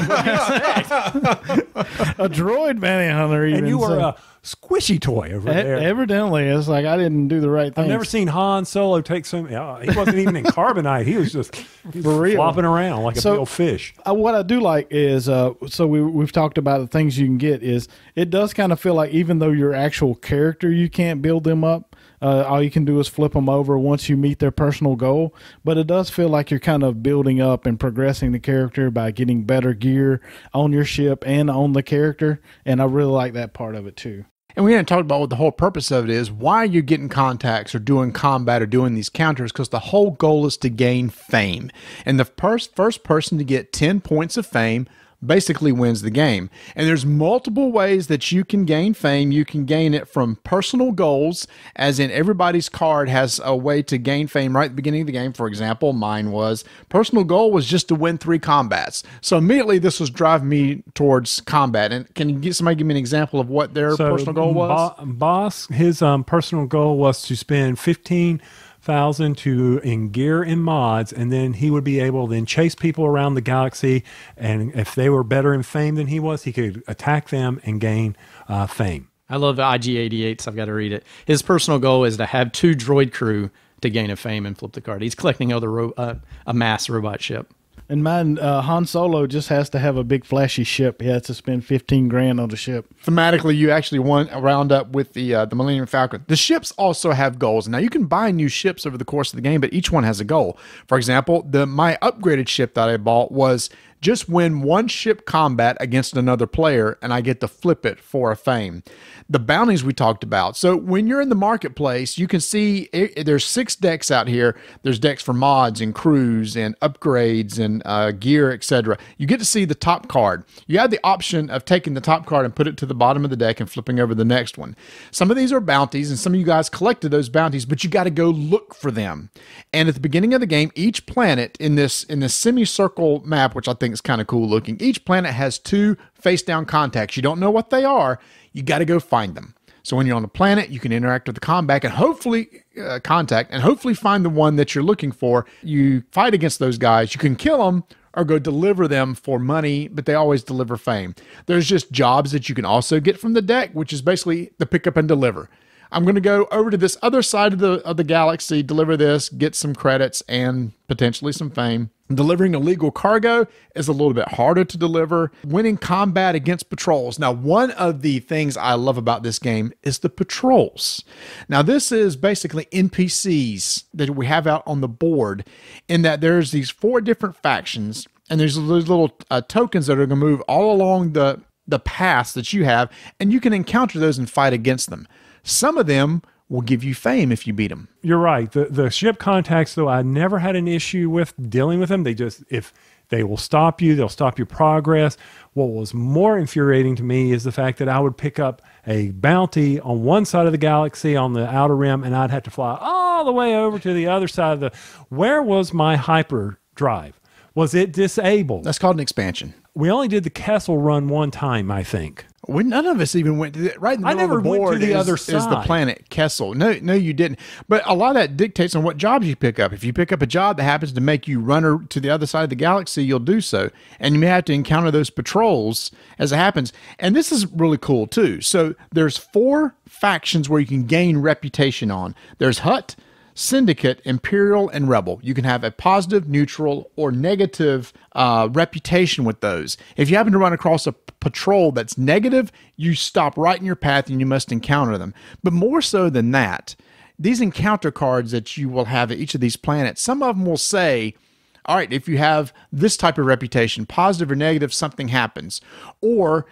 A droid bounty hunter, even. And you were a squishy toy over there. Evidently, it's like I didn't do the right thing. I've never seen Han Solo take some. He wasn't even in carbonite. He was just flopping around like a big old fish. What I do like is, so we've talked about the things you can get. Is it does kind of feel like even though your actual character, you can't build them up. All you can do is flip them over once you meet their personal goal. But it does feel like you're kind of building up and progressing the character by getting better gear on your ship and on the character. And I really like that part of it too. And we hadn't talked about what the whole purpose of it is, why you're getting contacts or doing combat or doing these counters, because the whole goal is to gain fame. And the first person to get 10 points of fame basically wins the game. And there's multiple ways that you can gain fame. You can gain it from personal goals, as in everybody's card has a way to gain fame right at the beginning of the game. For example, mine was personal goal was just to win 3 combats. So immediately this was driving me towards combat. And can you somebody give me an example of what their personal goal was? Boss, his personal goal was to spend 15,000 in gear and mods, and then he would be able to then chase people around the galaxy, and if they were better in fame than he was, he could attack them and gain fame. I love the IG-88s. I've got to read it. His personal goal is to have 2 droid crew to gain a fame and flip the card. He's collecting a mass robot ship. And mine, Han Solo just has to have a big flashy ship. He has to spend 15 grand on the ship. Thematically, you actually want to round up with the Millennium Falcon. The ships also have goals. Now, you can buy new ships over the course of the game, but each one has a goal. For example, my upgraded ship that I bought was just win 1 ship combat against another player, and I get to flip it for a fame. The bounties we talked about. So when you're in the marketplace, you can see there's 6 decks out here. There's decks for mods and crews and upgrades and gear, etc. You get to see the top card. You have the option of taking the top card and put it to the bottom of the deck and flipping over the next one. Some of these are bounties, and some of you guys collected those bounties, but you got to go look for them. And at the beginning of the game, each planet in this semicircle map, which I think is kind of cool looking, each planet has 2 face-down contacts. You don't know what they are. You got to go find them. So when you're on the planet, you can interact with the combat and hopefully find the one that you're looking for. You fight against those guys. You can kill them or go deliver them for money, but they always deliver fame. There's just jobs that you can also get from the deck, which is basically the pick up and deliver. I'm going to go over to this other side of the galaxy, deliver this, get some credits and potentially some fame. Delivering illegal cargo is a little bit harder to deliver. Winning combat against patrols. Now, one of the things I love about this game is the patrols. Now, this is basically NPCs that we have out on the board, in that there's these 4 different factions, and there's those little tokens that are going to move all along the paths that you have, and you can encounter those and fight against them. Some of them will give you fame if you beat them. You're right. The ship contacts, though, I never had an issue with dealing with them. If they will stop you, they'll stop your progress. What was more infuriating to me is the fact that I would pick up a bounty on one side of the galaxy on the outer rim, and I'd have to fly all the way over to the other side of where was my hyperdrive? Was it disabled? That's called an expansion. We only did the Kessel run one time, I think. None of us even went to right in the middle of the board. Went to the other side. Is the planet Kessel. No, you didn't. But a lot of that dictates on what jobs you pick up. If you pick up a job that happens to make you run to the other side of the galaxy, you'll do so. And you may have to encounter those patrols as it happens. And this is really cool, too. So there's 4 factions where you can gain reputation on. There's Hutt, Syndicate, Imperial, and Rebel. You can have a positive, neutral, or negative reputation with those. If you happen to run across a patrol that's negative, you stop right in your path and you must encounter them. But more so than that, these encounter cards that you will have at each of these planets, some of them will say, all right, if you have this type of reputation, positive or negative, something happens. Or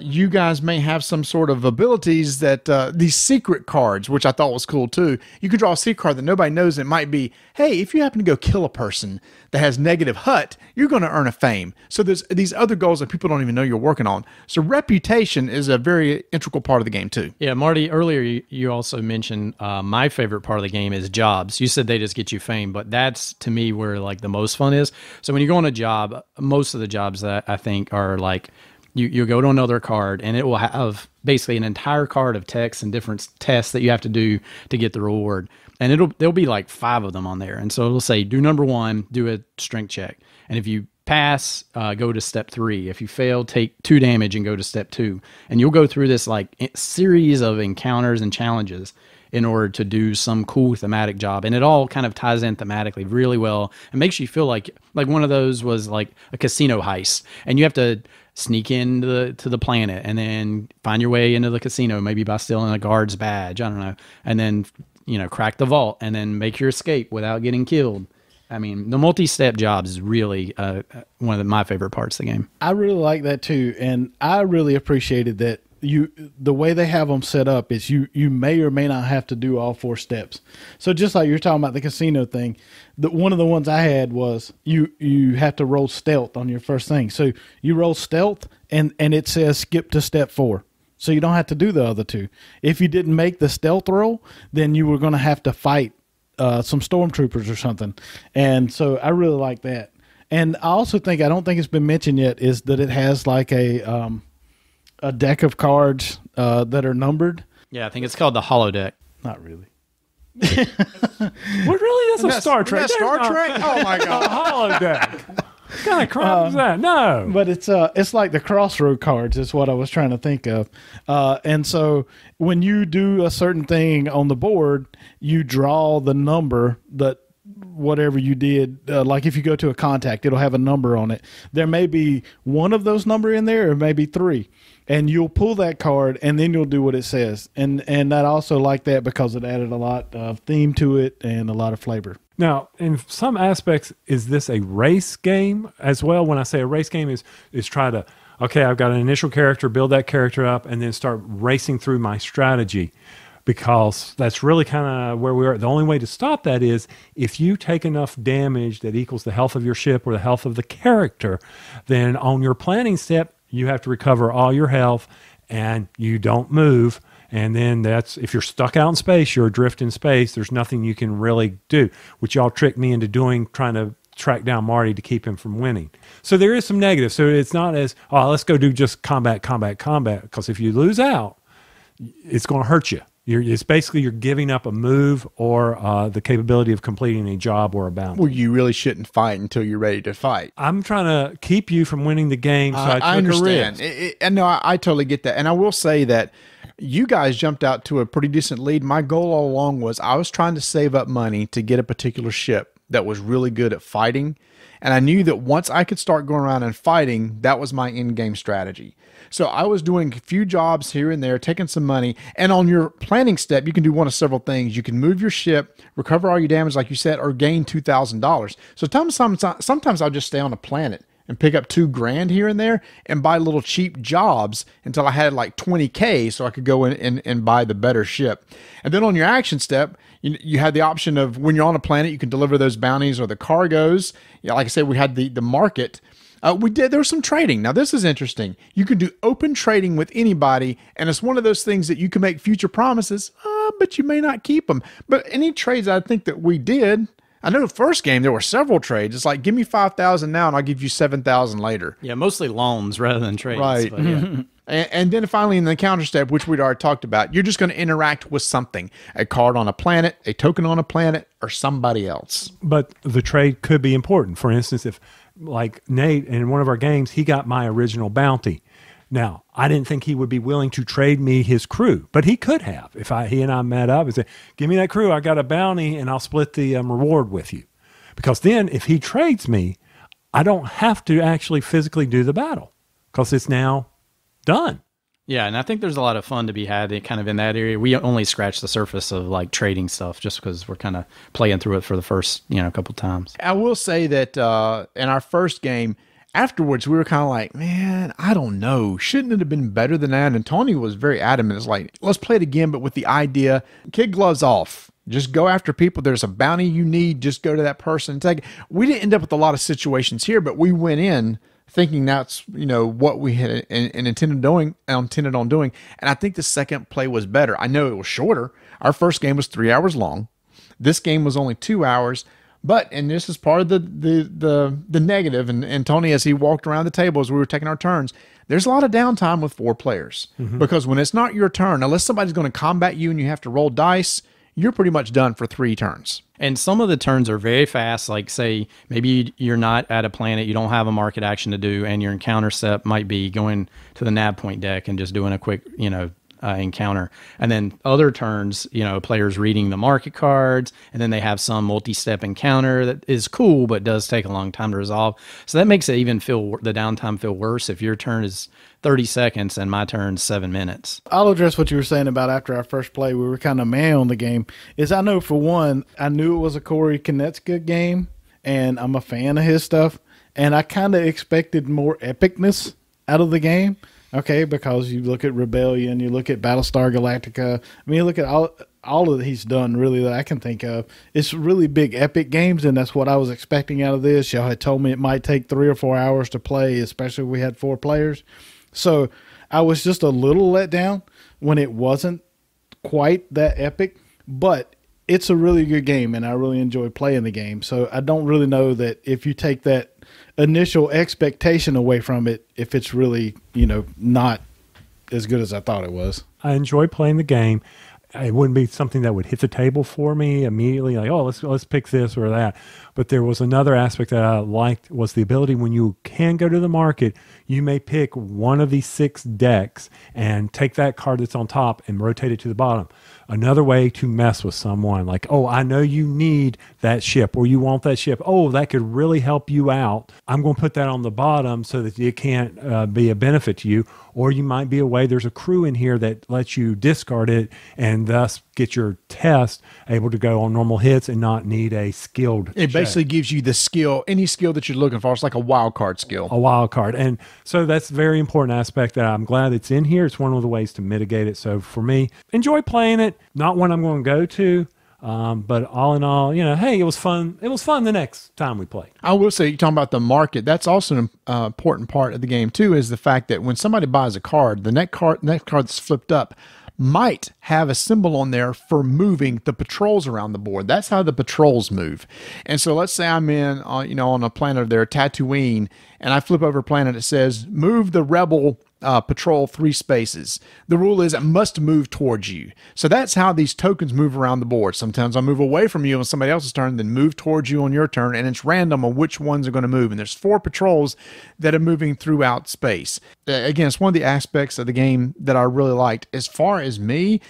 you guys may have some sort of abilities that these secret cards, which I thought was cool too. You can draw a secret card that nobody knows. It might be, hey, if you happen to go kill a person that has negative HUT, you're going to earn a fame. So there's these other goals that people don't even know you're working on. So reputation is a very integral part of the game too. Yeah, Marty, earlier you also mentioned my favorite part of the game is jobs. You said they just get you fame, but that's to me where like the most fun is. So when you go on a job, most of the jobs that I think are like, you go to another card and it will have basically an entire card of text and different tests that you have to do to get the reward. And there'll be like 5 of them on there. And so it'll say, do number 1, do a strength check. And if you pass, go to step 3. If you fail, take 2 damage and go to step 2. And you'll go through this like series of encounters and challenges in order to do some cool thematic job. And it all kind of ties in thematically really well. It makes you feel like one of those was like a casino heist. And you have to sneak into the planet and then find your way into the casino, maybe by stealing a guard's badge, I don't know. And then, crack the vault and then make your escape without getting killed. I mean, the multi-step jobs is really one of my favorite parts of the game. I really like that too. And I really appreciated that the way they have them set up is you may or may not have to do all 4 steps. So just like you're talking about the casino thing, one of the ones I had was you have to roll stealth on your first thing. So you roll stealth and it says skip to step 4. So you don't have to do the other 2. If you didn't make the stealth roll, then you were going to have to fight some stormtroopers or something. And so I really like that. And I also think, I don't think it's been mentioned yet, is that it has like a deck of cards that are numbered. Yeah, I think it's called the holodeck. Not really. What really is a Star Trek? Star Trek? Oh my A God. holodeck. What kind of crap is that? No. But it's like the crossroad cards is what I was trying to think of. And so when you do a certain thing on the board, you draw the number that whatever you did. Like if you go to a contact, it'll have a number on it. There may be one of those number in there, or maybe 3. And you'll pull that card, and then you'll do what it says. And I also like that because it added a lot of theme to it and a lot of flavor. Now, in some aspects, is this a race game as well? When I say a race game, is try to, okay, I've got an initial character, build that character up, and then start racing through my strategy, because that's really kind of where we are. The only way to stop that is if you take enough damage that equals the health of your ship or the health of the character, then on your planning step, you have to recover all your health and you don't move. And then that's, if you're stuck out in space, you're adrift in space, there's nothing you can really do, which y'all tricked me into doing, trying to track down Marty to keep him from winning. So there is some negative. So it's not as, oh, let's go do just combat, because if you lose out, it's going to hurt you. It's basically you're giving up a move or the capability of completing a job or a bounty. Well, you really shouldn't fight until you're ready to fight. I'm trying to keep you from winning the game, so I took understand. a risk. And no, I totally get that. And I will say that you guys jumped out to a pretty decent lead. My goal all along was I was trying to save up money to get a particular ship that was really good at fighting. And I knew that once I could start going around and fighting, that was my in-game strategy. So I was doing a few jobs here and there, taking some money. And on your planning step, you can do one of several things. You can move your ship, recover all your damage, like you said, or gain $2,000. So sometimes I'll just stay on a planet and pick up $2,000 here and there and buy little cheap jobs until I had like 20K so I could go in and buy the better ship. And then on your action step, you had the option of when you're on a planet, you can deliver those bounties or the cargoes. Yeah, like I said, we had the market. There was some trading. Now, this is interesting. You can do open trading with anybody, and it's one of those things that you can make future promises, but you may not keep them. But any trades I think that we did, I know the first game, there were several trades. It's like, give me 5,000 now, and I'll give you 7,000 later. Yeah, mostly loans rather than trades. Right. But yeah. And then finally in the counter step, which we'd already talked about, you're just going to interact with something, a card on a planet, a token on a planet, or somebody else. But the trade could be important. For instance, if like Nate in one of our games, he got my original bounty. Now, I didn't think he would be willing to trade me his crew, but he could have. If he and I met up and said, give me that crew, I got a bounty, and I'll split the reward with you. Because then if he trades me, I don't have to actually physically do the battle because it's now done. Yeah, and I think there's a lot of fun to be had kind of in that area. We only scratched the surface of like trading stuff just because we're kind of playing through it for the first, couple times. I will say that in our first game, afterwards, we were kind of like, man, I don't know. Shouldn't it have been better than that? And Tony was very adamant. It's like, let's play it again, but with the idea, kid gloves off. Just go after people. There's a bounty you need. Just go to that person and take it. We didn't end up with a lot of situations here, but we went in thinking that's, what we had intended on doing. And I think the second play was better. I know it was shorter. Our first game was 3 hours long. This game was only 2 hours. And this is part of the negative. And Tony, as he walked around the table as we were taking our turns, there's a lot of downtime with 4 players. Mm-hmm. Because when it's not your turn, unless somebody's going to combat you and you have to roll dice, you're pretty much done for 3 turns. And some of the turns are very fast. Like, say, maybe you're not at a planet, you don't have a market action to do, and your encounter step might be going to the nav point deck and just doing a quick, encounter. And then other turns, players reading the market cards, and then they have some multi-step encounter that is cool, but does take a long time to resolve. So that makes it even the downtime feel worse if your turn is 30 seconds and my turn's 7 minutes. I'll address what you were saying about after our first play, we were kind of meh on the game. I know for one, I knew it was a Corey Konecka game, and I'm a fan of his stuff, and I kind of expected more epicness out of the game. Okay, because you look at Rebellion, you look at Battlestar Galactica. I mean, you look at all of that he's done, really, that I can think of. It's really big, epic games, and that's what I was expecting out of this. Y'all had told me it might take 3 or 4 hours to play, especially if we had 4 players. So I was just a little let down when it wasn't quite that epic, but it's a really good game, and I really enjoy playing the game. So I don't really know that if you take that initial expectation away from it, if it's really, not as good as I thought it was. I enjoy playing the game. It wouldn't be something that would hit the table for me immediately, like, oh, let's pick this or that. But there was another aspect that I liked, was the ability when you can go to the market, you may pick one of these 6 decks and take that card that's on top and rotate it to the bottom. Another way to mess with someone, like, oh, I know you need that ship, or you want that ship. Oh, that could really help you out. I'm going to put that on the bottom so that it can't be a benefit to you. Or you might be away, there's a crew in here that lets you discard it and thus get your test able to go on normal hits and not need a skilled It basically gives you the skill, any skill that you're looking for. It's like a wild card skill. A wild card. And so that's a very important aspect that I'm glad it's in here. It's one of the ways to mitigate it. So for me, enjoy playing it. Not one I'm going to go to. But all in all, hey, it was fun. It was fun the next time we played. I will say, you're talking about the market. That's also an important part of the game, too, is the fact that when somebody buys a card, the next card that's flipped up might have a symbol on there for moving the patrols around the board. That's how the patrols move. And so let's say I'm on a planet there, Tatooine, and I flip over a planet that says, move the rebel patrol 3 spaces. The rule is it must move towards you. So that's how these tokens move around the board. Sometimes I'll move away from you on somebody else's turn, then move towards you on your turn, and it's random on which ones are going to move. And there's 4 patrols that are moving throughout space. Again, it's one of the aspects of the game that I really liked. As far as me,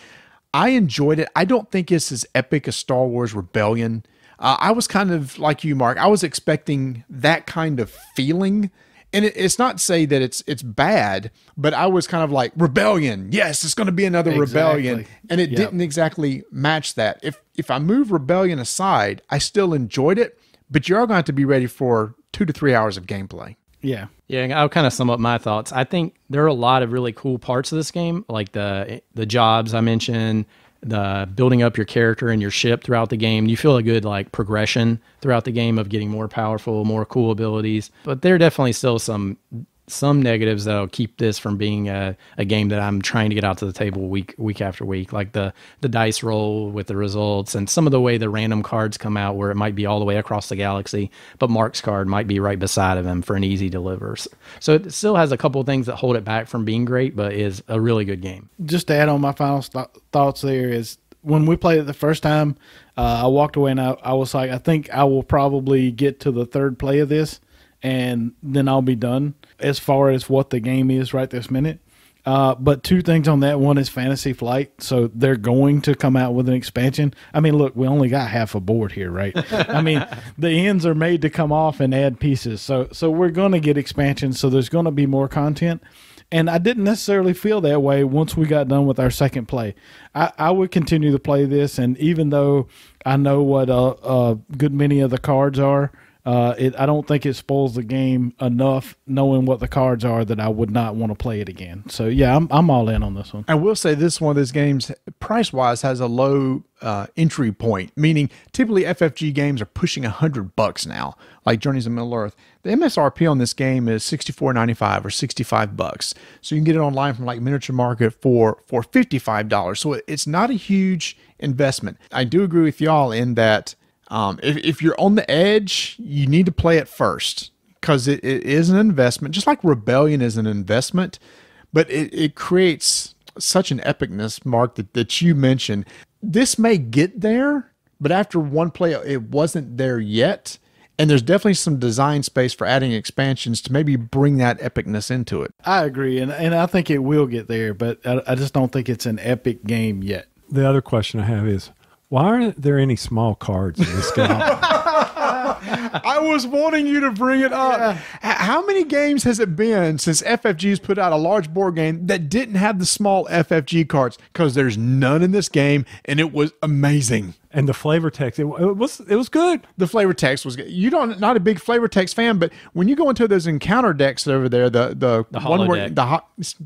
I enjoyed it. I don't think it's as epic as Star Wars Rebellion. I was kind of like you, Mark. I was expecting that kind of feeling. And it's not to say that it's bad, but I was kind of like, Rebellion. Yes, it's going to be another Rebellion. And it didn't exactly match that. If I move Rebellion aside, I still enjoyed it, but you're going to have to be ready for 2 to 3 hours of gameplay. Yeah. Yeah, I'll kind of sum up my thoughts. I think there are a lot of really cool parts of this game, like the jobs I mentioned, the building up your character and your ship throughout the game. You feel a good progression throughout the game of getting more powerful, more cool abilities. But there are definitely still some negatives that'll keep this from being a game that I'm trying to get out to the table week after week, like the dice roll with the results and some of the way the random cards come out where it might be all the way across the galaxy, but Mark's card might be right beside of him for an easy deliver. So it still has a couple of things that hold it back from being great, but is a really good game. Just to add on my final thoughts there is, when we played it the first time, I walked away and I was like, I think I will probably get to the 3rd play of this, and then I'll be done as far as what the game is right this minute. But 2 things on that. One is Fantasy Flight. So they're going to come out with an expansion. I mean, look, we only got half a board here, right? I mean, the ends are made to come off and add pieces. So we're going to get expansions. So there's going to be more content. And I didn't necessarily feel that way once we got done with our second play. I would continue to play this. And even though I know what a good many of the cards are, I don't think it spoils the game enough knowing what the cards are that I would not want to play it again. So yeah, I'm all in on this one. I will say this one of those games, price-wise, has a low entry point, meaning typically FFG games are pushing $100 now, like Journeys of Middle-earth. The MSRP on this game is $64.95 or $65. So you can get it online from like Miniature Market for $55. So it's not a huge investment. I do agree with y'all in that if you're on the edge, you need to play it first because it is an investment, just like Rebellion is an investment, but it creates such an epicness, Mark, that you mentioned. This may get there, but after one play, it wasn't there yet. And there's definitely some design space for adding expansions to maybe bring that epicness into it. I agree, and I think it will get there, but I just don't think it's an epic game yet. The other question I have is, why aren't there any small cards in this game? I was wanting you to bring it up. Yeah. How many games has it been since FFG's put out a large board game that didn't have the small FFG cards? Because there's none in this game, and it was amazing. And the flavor text, it was good. The flavor text was good. Not a big flavor text fan, but when you go into those encounter decks over there, the one where holodeck.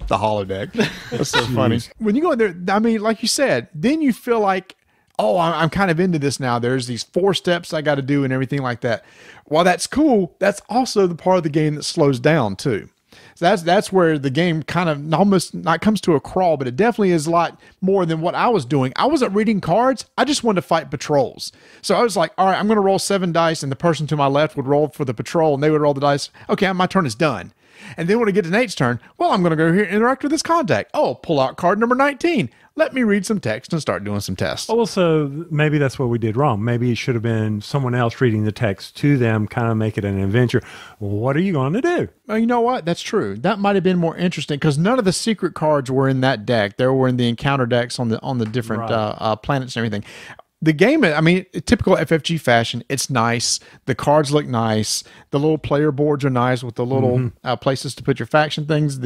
the holodeck. That's so funny. When you go in there, I mean, like you said, then you feel like, oh, I'm kind of into this now. There's these 4 steps I got to do and everything like that. While that's cool, that's also the part of the game that slows down too. So that's where the game kind of almost not comes to a crawl, but it definitely is a lot more than what I was doing. I wasn't reading cards. I just wanted to fight patrols. So I was like, all right, I'm going to roll 7 dice, and the person to my left would roll for the patrol, and they would roll the dice. Okay, my turn is done. And then when I get to Nate's turn, well, I'm going to go here and interact with this contact. Oh, pull out card number 19. Let me read some text and start doing some tests. Also, maybe that's what we did wrong. Maybe it should have been someone else reading the text to them, kind of make it an adventure. What are you going to do? Well, you know what? That's true. That might have been more interesting because none of the secret cards were in that deck. They were in the encounter decks on the different planets and everything. The game, I mean, typical FFG fashion, it's nice. The cards look nice. The little player boards are nice with the little places to put your faction things.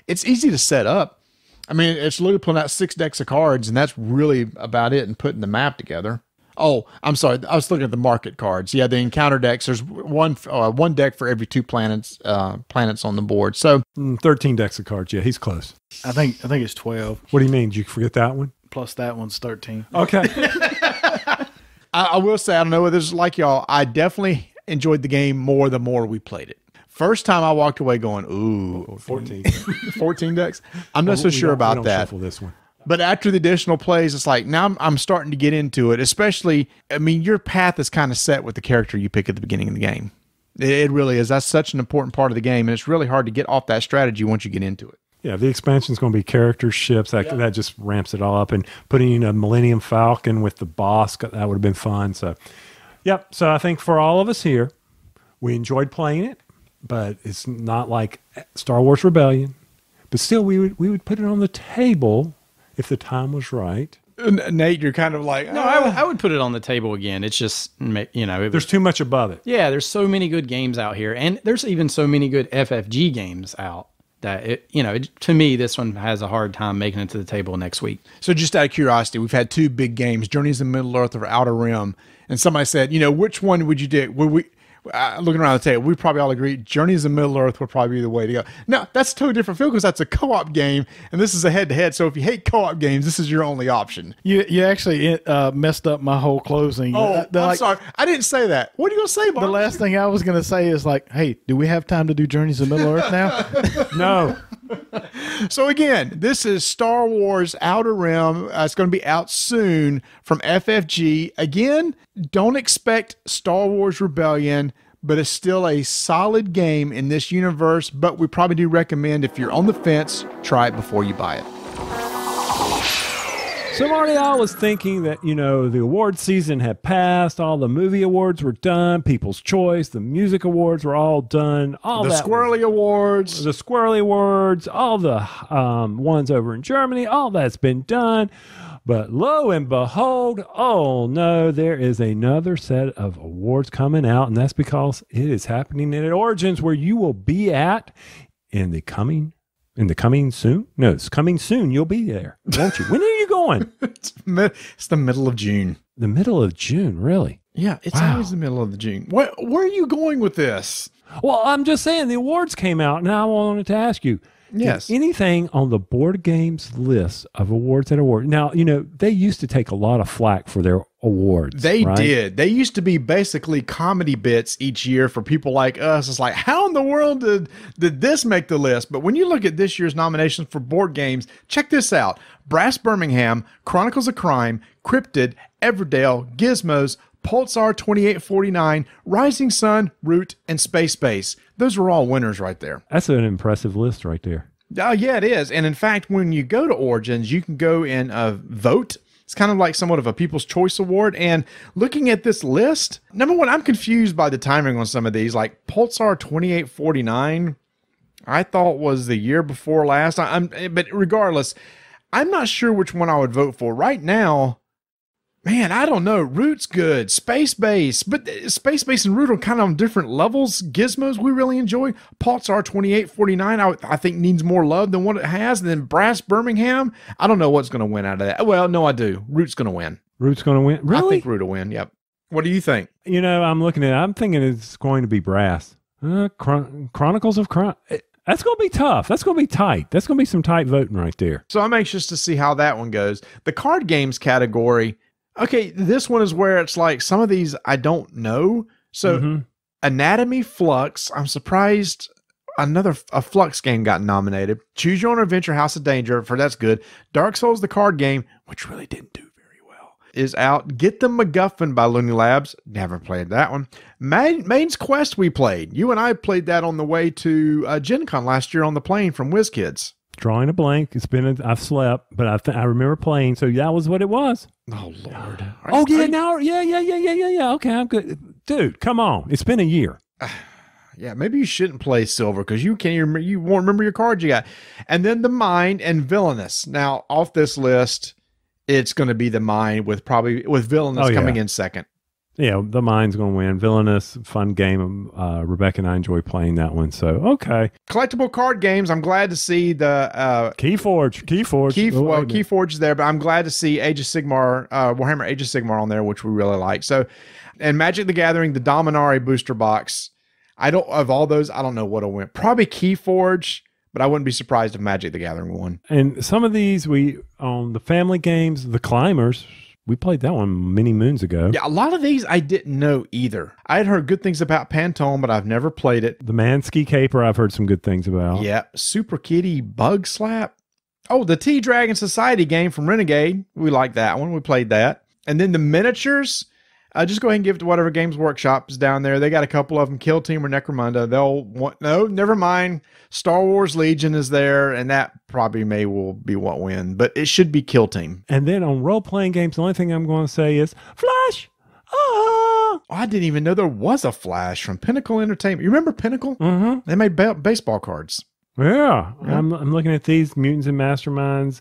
It's easy to set up. I mean, it's literally pulling out 6 decks of cards, and that's really about it, and putting the map together. Oh, I'm sorry. I was looking at the market cards. Yeah, the encounter decks. There's one deck for every 2 planets on the board. So 13 decks of cards. Yeah, he's close. I think it's 12. What do you mean? Did you forget that one? Plus that one's 13. Okay. I will say, I don't know whether it's like y'all, I definitely enjoyed the game more the more we played it. First time I walked away going, ooh, 14. 14 decks? I'm not so sure about that. Shuffle this one. But after the additional plays, it's like, now I'm starting to get into it, especially, I mean, your path is kind of set with the character you pick at the beginning of the game. It really is. That's such an important part of the game, and it's really hard to get off that strategy once you get into it. Yeah, the expansion is going to be character ships. That just ramps it all up. And putting in a Millennium Falcon with the boss, that would have been fun. So, yep. So I think for all of us here, we enjoyed playing it, but it's not like Star Wars Rebellion. But still, we would put it on the table if the time was right. Nate, you're kind of like, No, I would put it on the table again. It's just, There's too much above it. Yeah, there's so many good games out here, and there's even so many good FFG games out that to me, this one has a hard time making it to the table next week. So just out of curiosity, we've had 2 big games, Journeys in Middle Earth or Outer Rim, and somebody said, which one would you do? Looking around the table, we probably all agree Journeys in Middle Earth would probably be the way to go. Now, that's a totally different feel because that's a co-op game, and this is a head-to-head. So if you hate co-op games, this is your only option. You actually messed up my whole closing. Oh, I'm sorry. I didn't say that. What are you going to say, Mark? The last thing I was going to say is like, hey, do we have time to do Journeys in Middle Earth now? No. So again, this is Star Wars Outer Rim. It's going to be out soon from FFG. Again, don't expect Star Wars Rebellion, but it's still a solid game in this universe. But we probably do recommend, if you're on the fence, try it before you buy it. So, Marty, I was thinking that, the award season had passed. All the movie awards were done. People's Choice, the music awards were all done. The Squirrely Awards. The Squirrely Awards, all the ones over in Germany, all that's been done. But lo and behold, oh no, there is another set of awards coming out, and that's because it is happening at Origins, where you will be at in the coming soon? No, it's coming soon. You'll be there, won't you? When are you going? It's the middle of June. The middle of June, really? Yeah, it's always the middle of the June. Where are you going with this? Well, I'm just saying the awards came out, and I wanted to ask you, yes, anything on the board games list of awards at awards? Now, they used to take a lot of flack for their awards. They right? did. They used to be basically comedy bits each year for people like us. It's like, how in the world did this make the list? But when you look at this year's nominations for board games, check this out. Brass Birmingham, Chronicles of Crime, Cryptid, Everdale, Gizmos, Pulsar 2849, Rising Sun, Root, and Space Base. Those were all winners right there. That's an impressive list right there. Oh, yeah, it is. And in fact, when you go to Origins, you can go and vote. It's kind of like somewhat of a People's Choice Award. And looking at this list, number one, I'm confused by the timing on some of these. Like Pulsar 2849, I thought was the year before last. But regardless, I'm not sure which one I would vote for. Right now, man, I don't know. Root's good. Space Base. But Space Base and Root are kind of on different levels. Gizmos we really enjoy. Pulsar 2849 I think needs more love than what it has. And then Brass Birmingham, I don't know what's going to win out of that. Well, no, I do. Root's going to win. Root's going to win. I Really? think Root will win. Yep. What do you think? You know, I'm thinking it's going to be Brass. Chronicles of that's going to be tough. That's going to be tight. That's going to be some tight voting right there. So I'm anxious to see how that one goes. The card games category. Okay, this one is where it's like some of these I don't know. So Anatomy Flux. I'm surprised a Flux game got nominated. Choose Your Own Adventure House of Danger, for that's good. Dark Souls, the card game, which really didn't do very well, is out. Get the MacGuffin by Looney Labs. Never played that one. Maiden's Quest we played. You and I played that on the way to Gen Con last year on the plane from WizKids. Drawing a blank. I've slept, but I remember playing. So that was what it was. Oh Lord. Yeah. Okay, I'm good. Dude, come on. It's been a year. Yeah, maybe you shouldn't play Silver because you won't remember your cards you got. And then the Mind and Villainous. Now, off this list, it's going to be the Mind with Villainous coming in second. Yeah, the Mind's going to win. Villainous, fun game. Rebecca and I enjoy playing that one. So, okay. Collectible card games. I'm glad to see the Keyforge. Keyforge is there, but I'm glad to see Age of Sigmar, Warhammer Age of Sigmar on there, which we really like. So, and Magic the Gathering, the Dominaria booster box. Of all those, I don't know what'll win. Probably Keyforge, but I wouldn't be surprised if Magic the Gathering won. And some of these on the family games, the Climbers, we played that one many moons ago. Yeah, a lot of these I didn't know either. I had heard good things about Pantone, but I've never played it. The Mansky Caper, I've heard some good things about. Yeah, Super Kitty Bug Slap. Oh, the T-Dragon Society game from Renegade. We like that one. We played that. And then the miniatures. Just go ahead and give it to whatever Games Workshop is down there. They got a couple of them, Kill Team or Necromunda. Never mind. Star Wars Legion is there, and that probably will be what win, but it should be Kill Team. And then on role-playing games, the only thing I'm going to say is Flash! Ah! I didn't even know there was a Flash from Pinnacle Entertainment. You remember Pinnacle? Mm-hmm. They made baseball cards. Yeah. I'm looking at these Mutants and Masterminds,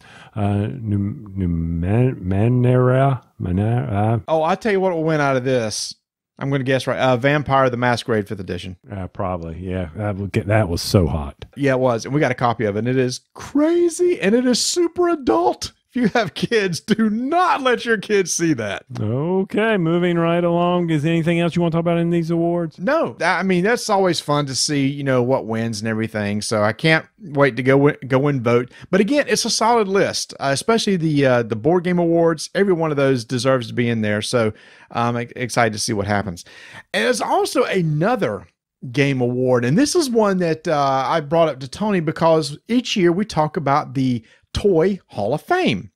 Manera. Oh, I'll tell you what will win out of this. I'm going to guess right. Vampire the Masquerade 5th edition. Probably, yeah. That was so hot. Yeah, it was. And we got a copy of it. And it is crazy. And it is super adult. If you have kids, do not let your kids see that. Okay, moving right along. Is there anything else you want to talk about in these awards? No. I mean, that's always fun to see, what wins and everything. So I can't wait to go and vote. But again, it's a solid list, especially the board game awards. Every one of those deserves to be in there. So I'm excited to see what happens. And there's also another game award. And this is one that I brought up to Tony because each year we talk about the Toy Hall of Fame,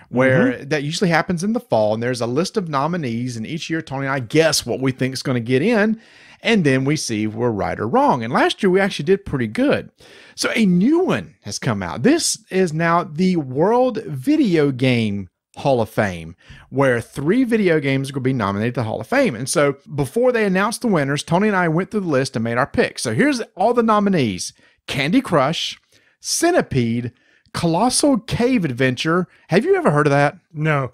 where that usually happens in the fall, and there's a list of nominees, and each year Tony and I guess what we think is going to get in, and then we see if we're right or wrong. And last year we actually did pretty good. So a new one has come out. This is now the World Video Game Hall of Fame, where 3 video games are going to be nominated to the Hall of Fame. And so before they announced the winners, Tony and I went through the list and made our picks. So here's all the nominees: Candy Crush, Centipede, Colossal Cave Adventure. Have you ever heard of that? No,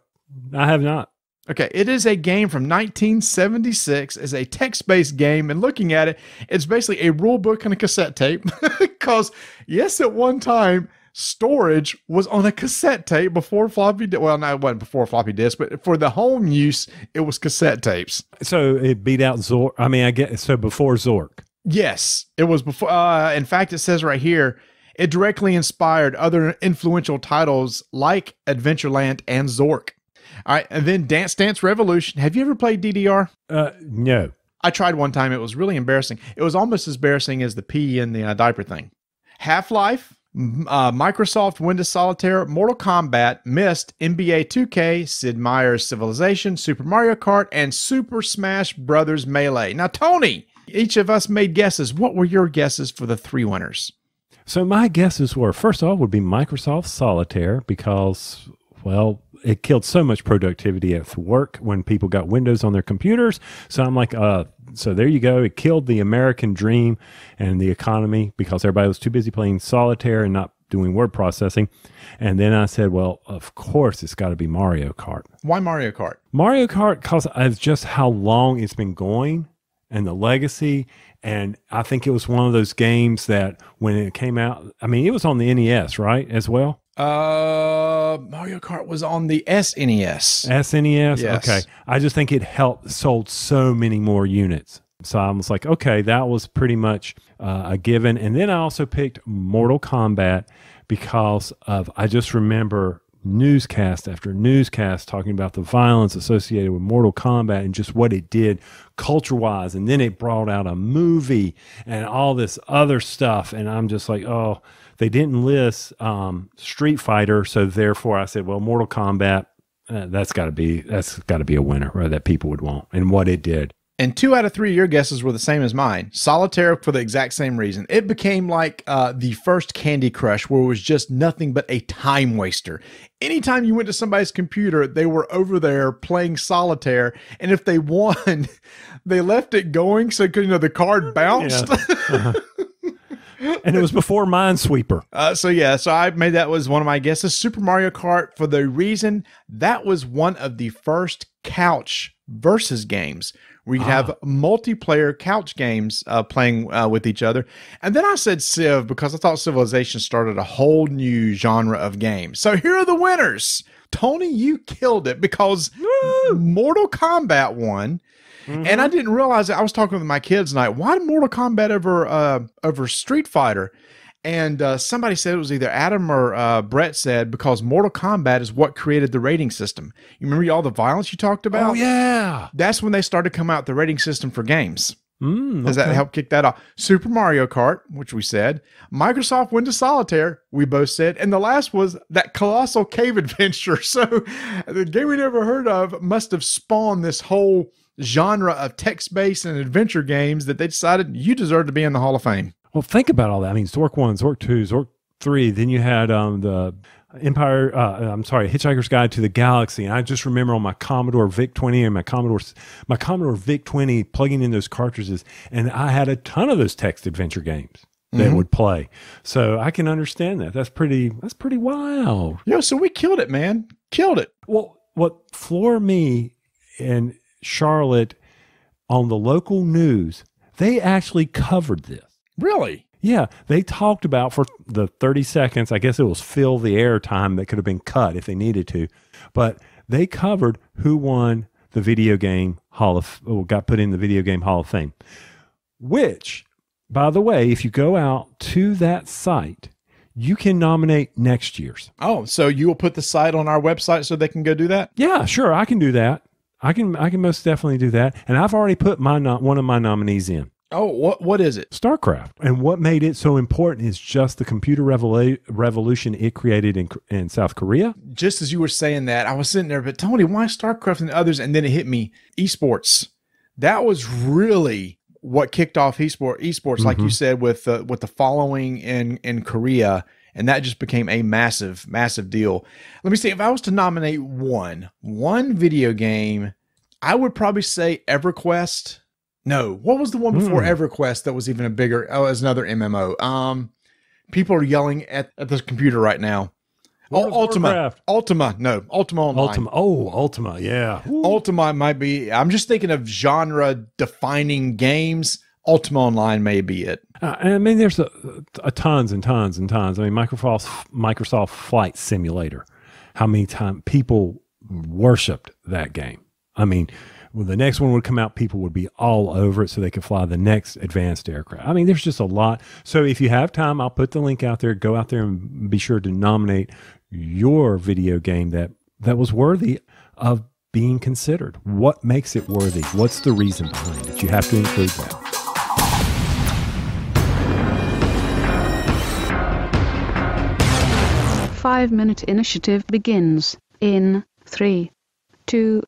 I have not. Okay, it is a game from 1976. It's a text-based game, and looking at it, it's basically a rule book and a cassette tape. Because, yes, at one time, storage was on a cassette tape before floppy disk. Well, no, it wasn't before floppy disk, but for the home use, it was cassette tapes. So it beat out Zork. I mean, I guess so before Zork. Yes, it was before. In fact, it says right here, it directly inspired other influential titles like Adventureland and Zork. All right, and then Dance Dance Revolution. Have you ever played DDR? No. I tried one time. It was really embarrassing. It was almost as embarrassing as the pee in the diaper thing. Half-Life, Microsoft Windows Solitaire, Mortal Kombat, Myst, NBA 2K, Sid Meier's Civilization, Super Mario Kart, and Super Smash Brothers Melee. Now, Tony, each of us made guesses. What were your guesses for the 3 winners? So my guesses were, first off, would be Microsoft Solitaire because, well, it killed so much productivity at work when people got Windows on their computers. So I'm like, so there you go. It killed the American dream and the economy because everybody was too busy playing Solitaire and not doing word processing. And then I said, well, of course, it's got to be Mario Kart. Why Mario Kart? Mario Kart because of just how long it's been going and the legacy. And I think it was one of those games that when it came out, I mean, it was on the NES, right, as well? Mario Kart was on the SNES. SNES? Yes. Okay. I just think it sold so many more units. So I was like, okay, that was pretty much a given. And then I also picked Mortal Kombat because I just remember newscast after newscast talking about the violence associated with Mortal Kombat and just what it did culture-wise. And then it brought out a movie and all this other stuff. And I'm just like, oh, they didn't list Street Fighter. So therefore I said, well, Mortal Kombat, that's got to be a winner, or that people would want, and what it did. And 2 out of 3 of your guesses were the same as mine. Solitaire for the exact same reason. It became like the first Candy Crush, where it was just nothing but a time waster. Anytime you went to somebody's computer, they were over there playing solitaire. And if they won, they left it going so the card bounced. Yeah. And it was before Minesweeper. So I made that was one of my guesses. Super Mario Kart, for the reason that was one of the first couch versus games where you have multiplayer couch games playing with each other. And then I said Civ because I thought Civilization started a whole new genre of games. So here are the winners. Tony, you killed it because Mortal Kombat won. Mm-hmm. And I didn't realize it. I was talking with my kids tonight. Why did Mortal Kombat over Street Fighter? And somebody said it was either Adam or Brett said because Mortal Kombat is what created the rating system. You remember all the violence you talked about? Oh, yeah. That's when they started to come out with the rating system for games. Does Okay. that help kick that off? Super Mario Kart, which we said. Microsoft went to Solitaire, we both said. And the last was that Colossal Cave Adventure. So the game we never heard of must have spawned this whole genre of text-based and adventure games that they decided you deserve to be in the Hall of Fame. Well, think about all that. I mean, Zork 1, Zork 2, Zork 3. Then you had the Hitchhiker's Guide to the Galaxy. And I just remember on my Commodore VIC-20 and my Commodore VIC-20 plugging in those cartridges, and I had a ton of those text adventure games that would play. So I can understand that. That's pretty wild. So we killed it, man. Killed it. Well, what floored me and Charlotte on the local news, they actually covered this. Really? Yeah, they talked about for the 30 seconds, I guess it was fill the air time that could have been cut if they needed to, but they covered who won the video game got put in the Video Game Hall of Fame, which, by the way, if you go out to that site, you can nominate next year's. Oh, so you will put the site on our website so they can go do that? Yeah, sure, I can do that. I can most definitely do that, and I've already put one of my nominees in. Oh, what is it? StarCraft. And what made it so important is just the computer revolution it created in South Korea. Just as you were saying that, I was sitting there, but Tony, why StarCraft and others? And then it hit me, esports. That was really what kicked off esports, like you said, with the following in Korea. And that just became a massive, massive deal. Let me see, if I was to nominate one video game, I would probably say EverQuest. No, what was the one before EverQuest that was even a bigger? Oh, it was another MMO. People are yelling at the computer right now. Ultima. Ultima. No, Ultima Online. Ultima. Yeah. Ultima might be. I'm just thinking of genre-defining games. Ultima Online may be it. I mean, there's a tons and tons and tons. I mean, Microsoft Flight Simulator. How many times people worshipped that game? I mean, when the next one would come out, people would be all over it so they could fly the next advanced aircraft. I mean, there's just a lot. So if you have time, I'll put the link out there. Go out there and be sure to nominate your video game that was worthy of being considered. What makes it worthy? What's the reason behind it? You have to include that. Five-minute initiative begins in 3, 2,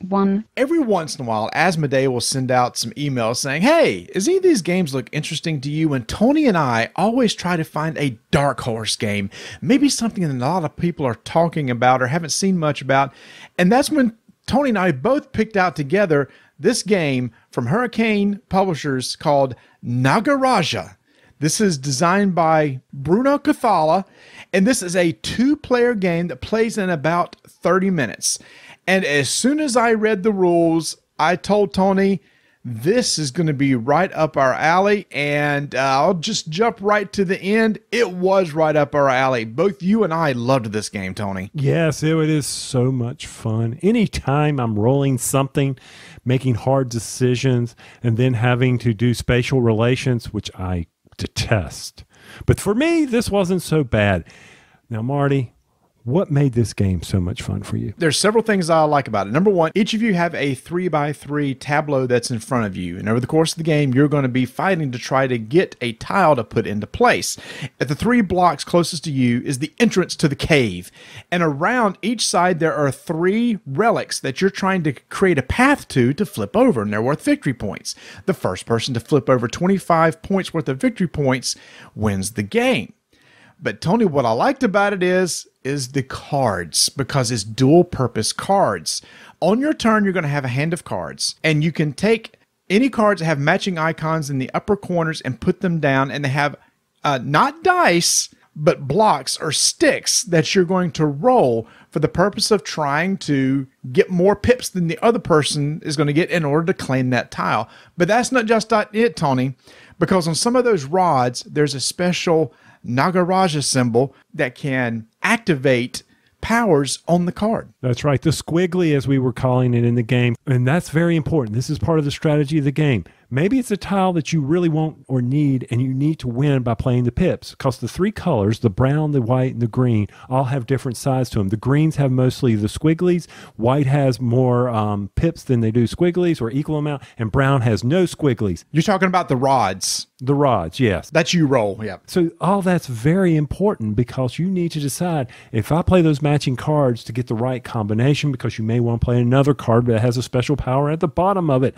1. Every once in a while, Asmodee will send out some emails saying, hey, does any of these games look interesting to you? And Tony and I always try to find a dark horse game, maybe something that a lot of people are talking about or haven't seen much about. And that's when Tony and I both picked out together this game from Hurricane Publishers called Nagaraja. This is designed by Bruno Cathala, and this is a 2-player game that plays in about 30 minutes. And as soon as I read the rules, I told Tony, This is going to be right up our alley, and I'll just jump right to the end. It was right up our alley. Both you and I loved this game, Tony. Yes, it is so much fun. Anytime I'm rolling something, making hard decisions, and then having to do spatial relations, which I detest. But for me, this wasn't so bad. Now, Marty, what made this game so much fun for you? There's several things I like about it. Number one, each of you have a 3x3 tableau that's in front of you. And over the course of the game, you're going to be fighting to try to get a tile to put into place. At the 3 blocks closest to you is the entrance to the cave. And around each side, there are 3 relics that you're trying to create a path to flip over. And they're worth victory points. The first person to flip over 25 points worth of victory points wins the game. But Tony, what I liked about it is the cards, because it's dual purpose cards. On your turn, you're going to have a hand of cards, and you can take any cards that have matching icons in the upper corners and put them down, and they have not dice, but blocks or sticks that you're going to roll for the purpose of trying to get more pips than the other person is going to get in order to claim that tile. But that's not just it, Tony, because on some of those rods, there's a special Nagaraja symbol that can activate powers on the card. That's right. The squiggly, as we were calling it in the game. And that's very important. This is part of the strategy of the game. Maybe it's a tile that you really want or need, and you need to win by playing the pips, because the 3 colors, the brown, the white, and the green, all have different sides to them. The greens have mostly the squigglies, white has more pips than they do squigglies, or equal amount, and brown has no squigglies. You're talking about the rods. The rods, yes. That you roll, yeah. So all that's very important, because you need to decide, if I play those matching cards to get the right combination, because you may want to play another card that has a special power at the bottom of it.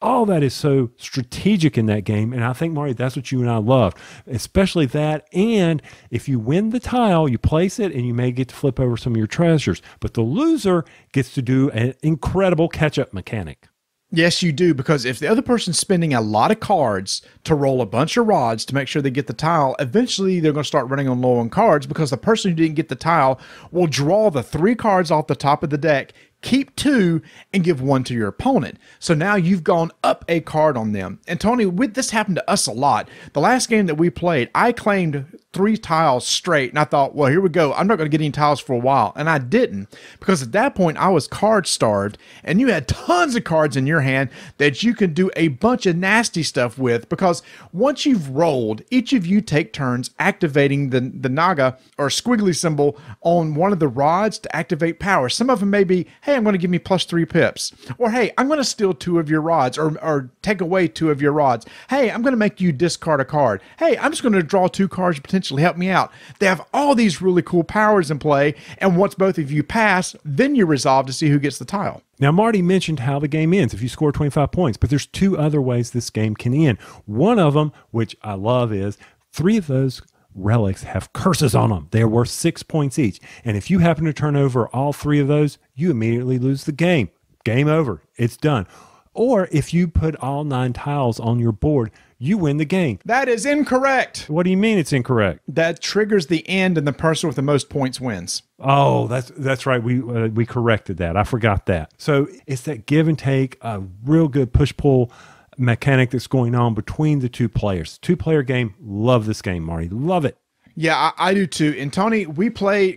All that is so strategic in that game, and I think, Marty, that's what you and I love, especially that. And if you win the tile, you place it, and you may get to flip over some of your treasures. But the loser gets to do an incredible catch-up mechanic. Yes, you do, because if the other person's spending a lot of cards to roll a bunch of rods to make sure they get the tile, eventually they're going to start running on low on cards, because the person who didn't get the tile will draw the 3 cards off the top of the deck, keep 2, and give 1 to your opponent. So now you've gone up a card on them. And Tony, this happened to us a lot. The last game that we played, I claimed 3 tiles straight, and I thought, well, here we go. I'm not going to get any tiles for a while. And I didn't, because at that point I was card starved, and you had tons of cards in your hand that you can do a bunch of nasty stuff with, because once you've rolled, each of you take turns activating the naga or squiggly symbol on one of the rods to activate power. Some of them may be, hey, I'm going to give me +3 pips. Or, hey, I'm going to steal 2 of your rods, or take away 2 of your rods. Hey, I'm going to make you discard a card. Hey, I'm just going to draw 2 cards to potentially help me out. They have all these really cool powers in play, and once both of you pass, then you resolve to see who gets the tile. Now, Marty mentioned how the game ends if you score 25 points, but there's 2 other ways this game can end. One of them, which I love, is 3 of those relics have curses on them. They're worth 6 points each. And if you happen to turn over all 3 of those, you immediately lose the game. Game over. It's done. Or if you put all 9 tiles on your board, you win the game. That is incorrect. What do you mean it's incorrect? That triggers the end, and the person with the most points wins. Oh, that's right. We corrected that. I forgot that. So it's that give and take, a real good push-pull mechanic that's going on between the 2 players. 2-player game. Love this game, Marty. Love it. Yeah, I do too. And Tony,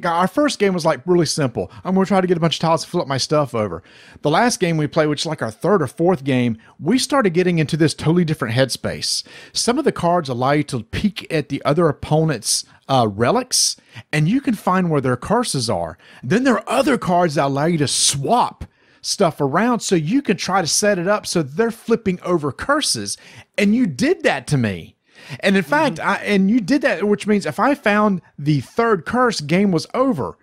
our first game was like really simple. I'm going to try to get a bunch of tiles to flip my stuff over. The last game we played, which is like our 3rd or 4th game, we started getting into this totally different headspace. Some of the cards allow you to peek at the other opponent's relics, and you can find where their curses are. Then there are other cards that allow you to swap stuff around, so you can try to set it up so they're flipping over curses. And you did that to me. And in fact, you did that, which means if I found the 3rd curse, game was over.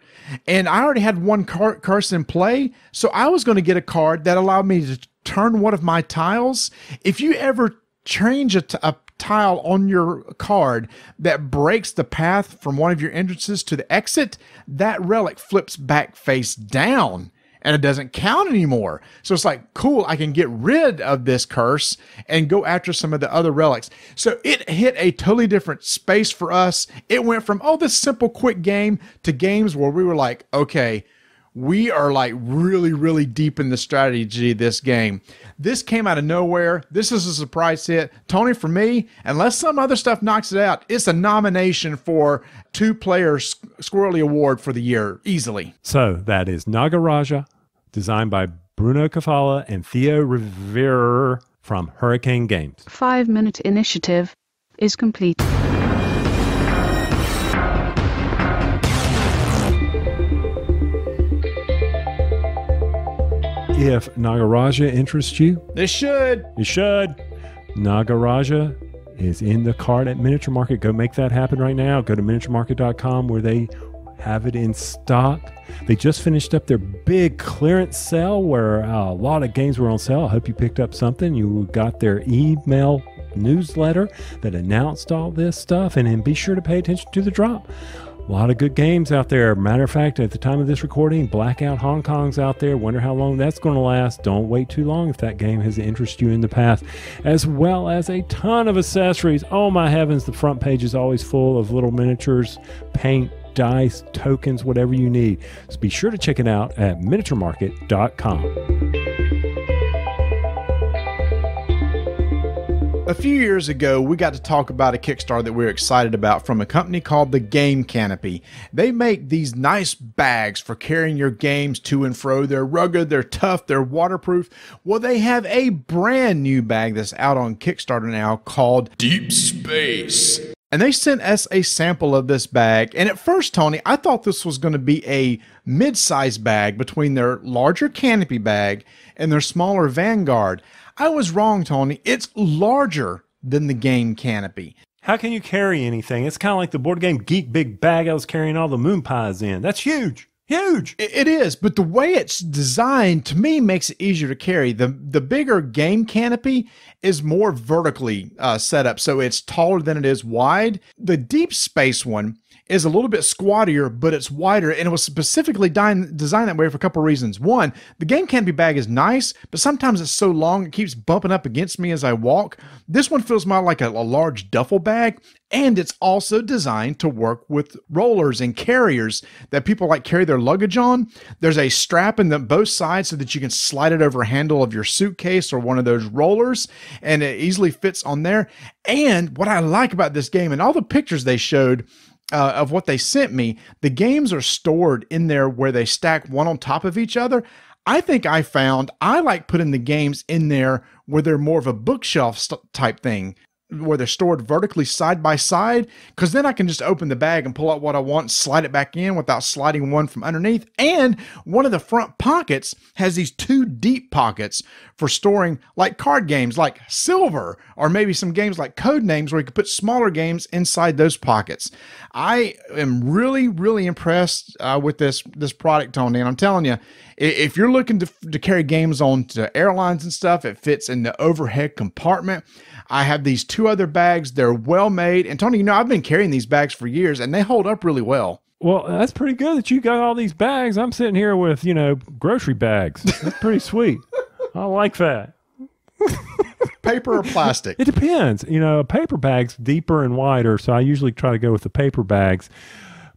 And I already had 1 curse in play, so I was going to get a card that allowed me to turn one of my tiles. If you ever change a tile on your card that breaks the path from one of your entrances to the exit, that relic flips back face down, and it doesn't count anymore. So it's like, cool, I can get rid of this curse and go after some of the other relics. So it hit a totally different space for us. It went from, this simple, quick game to games where we were like, okay, we are like really, really deep in the strategy of this game. This came out of nowhere. This is a surprise hit. Tony, for me, unless some other stuff knocks it out, it's a nomination for 2-player Squirrely Award for the year, easily. So that is Nagaraja, designed by Bruno Cafala and Theo Rivera from Hurricane Games. 5-minute initiative is complete. If Nagaraja interests you, This should. you should. Nagaraja is in the cart at Miniature Market. Go make that happen right now. Go to miniaturemarket.com where they have it in stock. They just finished up their big clearance sale where a lot of games were on sale. I hope you picked up something. You got their email newsletter that announced all this stuff, and then be sure to pay attention to the drop. A lot of good games out there. Matter of fact, at the time of this recording, Blackout Hong Kong's out there. Wonder how long that's going to last. Don't wait too long if that game has interested you in the past, as well as a ton of accessories. Oh my heavens, the front page is always full of little miniatures, paint, dice, tokens, whatever you need. So be sure to check it out at miniaturemarket.com. A few years ago, we got to talk about a Kickstarter that we're excited about from a company called the Game Canopy. They make these nice bags for carrying your games to and fro. They're rugged, they're tough, they're waterproof. Well, they have a brand new bag that's out on Kickstarter now called Deep Space. And they sent us a sample of this bag. And at first, Tony, I thought this was going to be a mid-sized bag between their larger Canopy bag and their smaller Vanguard. I was wrong, Tony. It's larger than the Game Canopy. How can you carry anything? It's kind of like the Board Game Geek big bag I was carrying all the moon pies in. That's huge. Huge. It is, but the way it's designed, to me, makes it easier to carry. The bigger Game Canopy is more vertically set up, so it's taller than it is wide. The Deep Space one is a little bit squattier, but it's wider, and it was specifically designed that way for a couple of reasons. One, the Game Canopy bag is nice, but sometimes it's so long it keeps bumping up against me as I walk. This one feels more like a large duffel bag, and it's also designed to work with rollers and carriers that people like carry their luggage on. There's a strap in both sides so that you can slide it over a handle of your suitcase or one of those rollers, and it easily fits on there. And what I like about this game, and all the pictures they showed of what they sent me, the games are stored in there where they stack one on top of each other. I think I like putting the games in there where they're more of a bookshelf type thing, where they're stored vertically side by side, because then I can just open the bag and pull out what I want and slide it back in without sliding one from underneath. And one of the front pockets has these 2 deep pockets for storing like card games like Silver, or maybe some games like Codenames where you can put smaller games inside those pockets. I am really, really impressed with this product, Tony, and I'm telling you, if you're looking to carry games on to airlines and stuff, it fits in the overhead compartment. I have these 2 other bags. They're well made. And Tony, I've been carrying these bags for years and they hold up really well. Well, that's pretty good that you got all these bags. I'm sitting here with, grocery bags. That's pretty sweet. I like that. Paper or plastic? It depends. A paper bag's deeper and wider, so I usually try to go with the paper bags.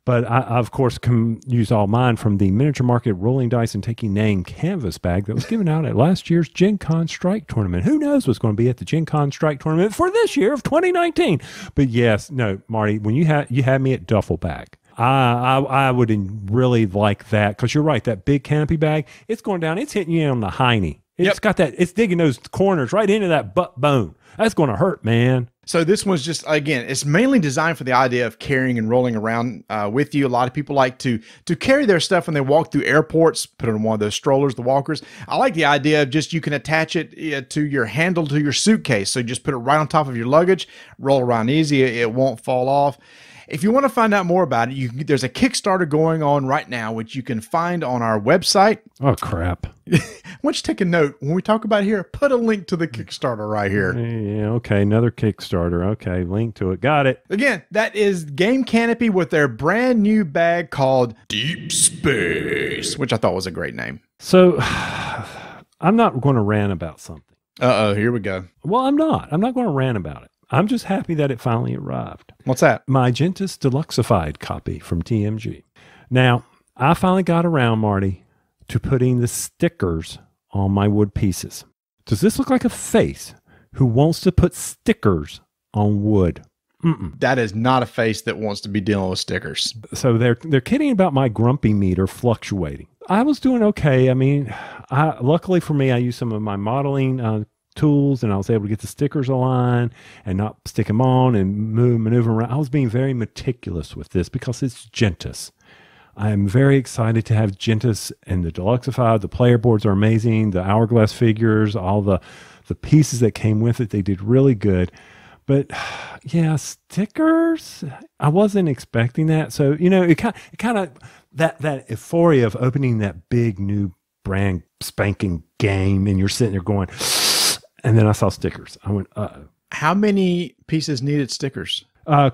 But I, of course, can use all mine from the Miniature Market Rolling Dice and Taking Name canvas bag that was given out at last year's Gen Con Strike Tournament. Who knows what's going to be at the Gen Con Strike Tournament for this year of 2019? But yes, no, Marty, when you had me at duffel bag, I would really like that, because you're right, that big Canopy bag, it's going down, it's hitting you on the hiney. It's got that, it's digging those corners right into that butt bone. That's going to hurt, man. So this one's just, again, it's mainly designed for the idea of carrying and rolling around with you. A lot of people like to carry their stuff when they walk through airports, put it in one of those strollers, the walkers. I like the idea of just, you can attach it to your handle to your suitcase. So just put it right on top of your luggage, roll around easy. It won't fall off. If you want to find out more about it, there's a Kickstarter going on right now, which you can find on our website. Oh, crap. Why don't you take a note when we talk about it here? Put a link to the Kickstarter right here. Yeah, okay, another Kickstarter. Okay, link to it. Got it. Again, that is Game Canopy with their brand new bag called Deep Space, which I thought was a great name. So, I'm not going to rant about something. Uh-oh, here we go. Well, I'm not. I'm not going to rant about it. I'm just happy that it finally arrived. What's that? My Gentis Deluxeified copy from TMG. Now, I finally got around, Marty, to putting the stickers on my wood pieces. Does this look like a face who wants to put stickers on wood? Mm-mm. That is not a face that wants to be dealing with stickers. So they're kidding about my grumpy meter fluctuating. I was doing okay. I mean, luckily for me, I used some of my modeling tools, and I was able to get the stickers aligned and not stick them on and maneuver around. I was being very meticulous with this because it's Gentis. I am very excited to have Gentis and the Deluxified. The player boards are amazing. The Hourglass figures, all the pieces that came with it, they did really good. But yeah, stickers, I wasn't expecting that. So, you know, it kind of that euphoria of opening that big new brand spanking game, and you're sitting there going, and then I saw stickers. I went, How many pieces needed stickers?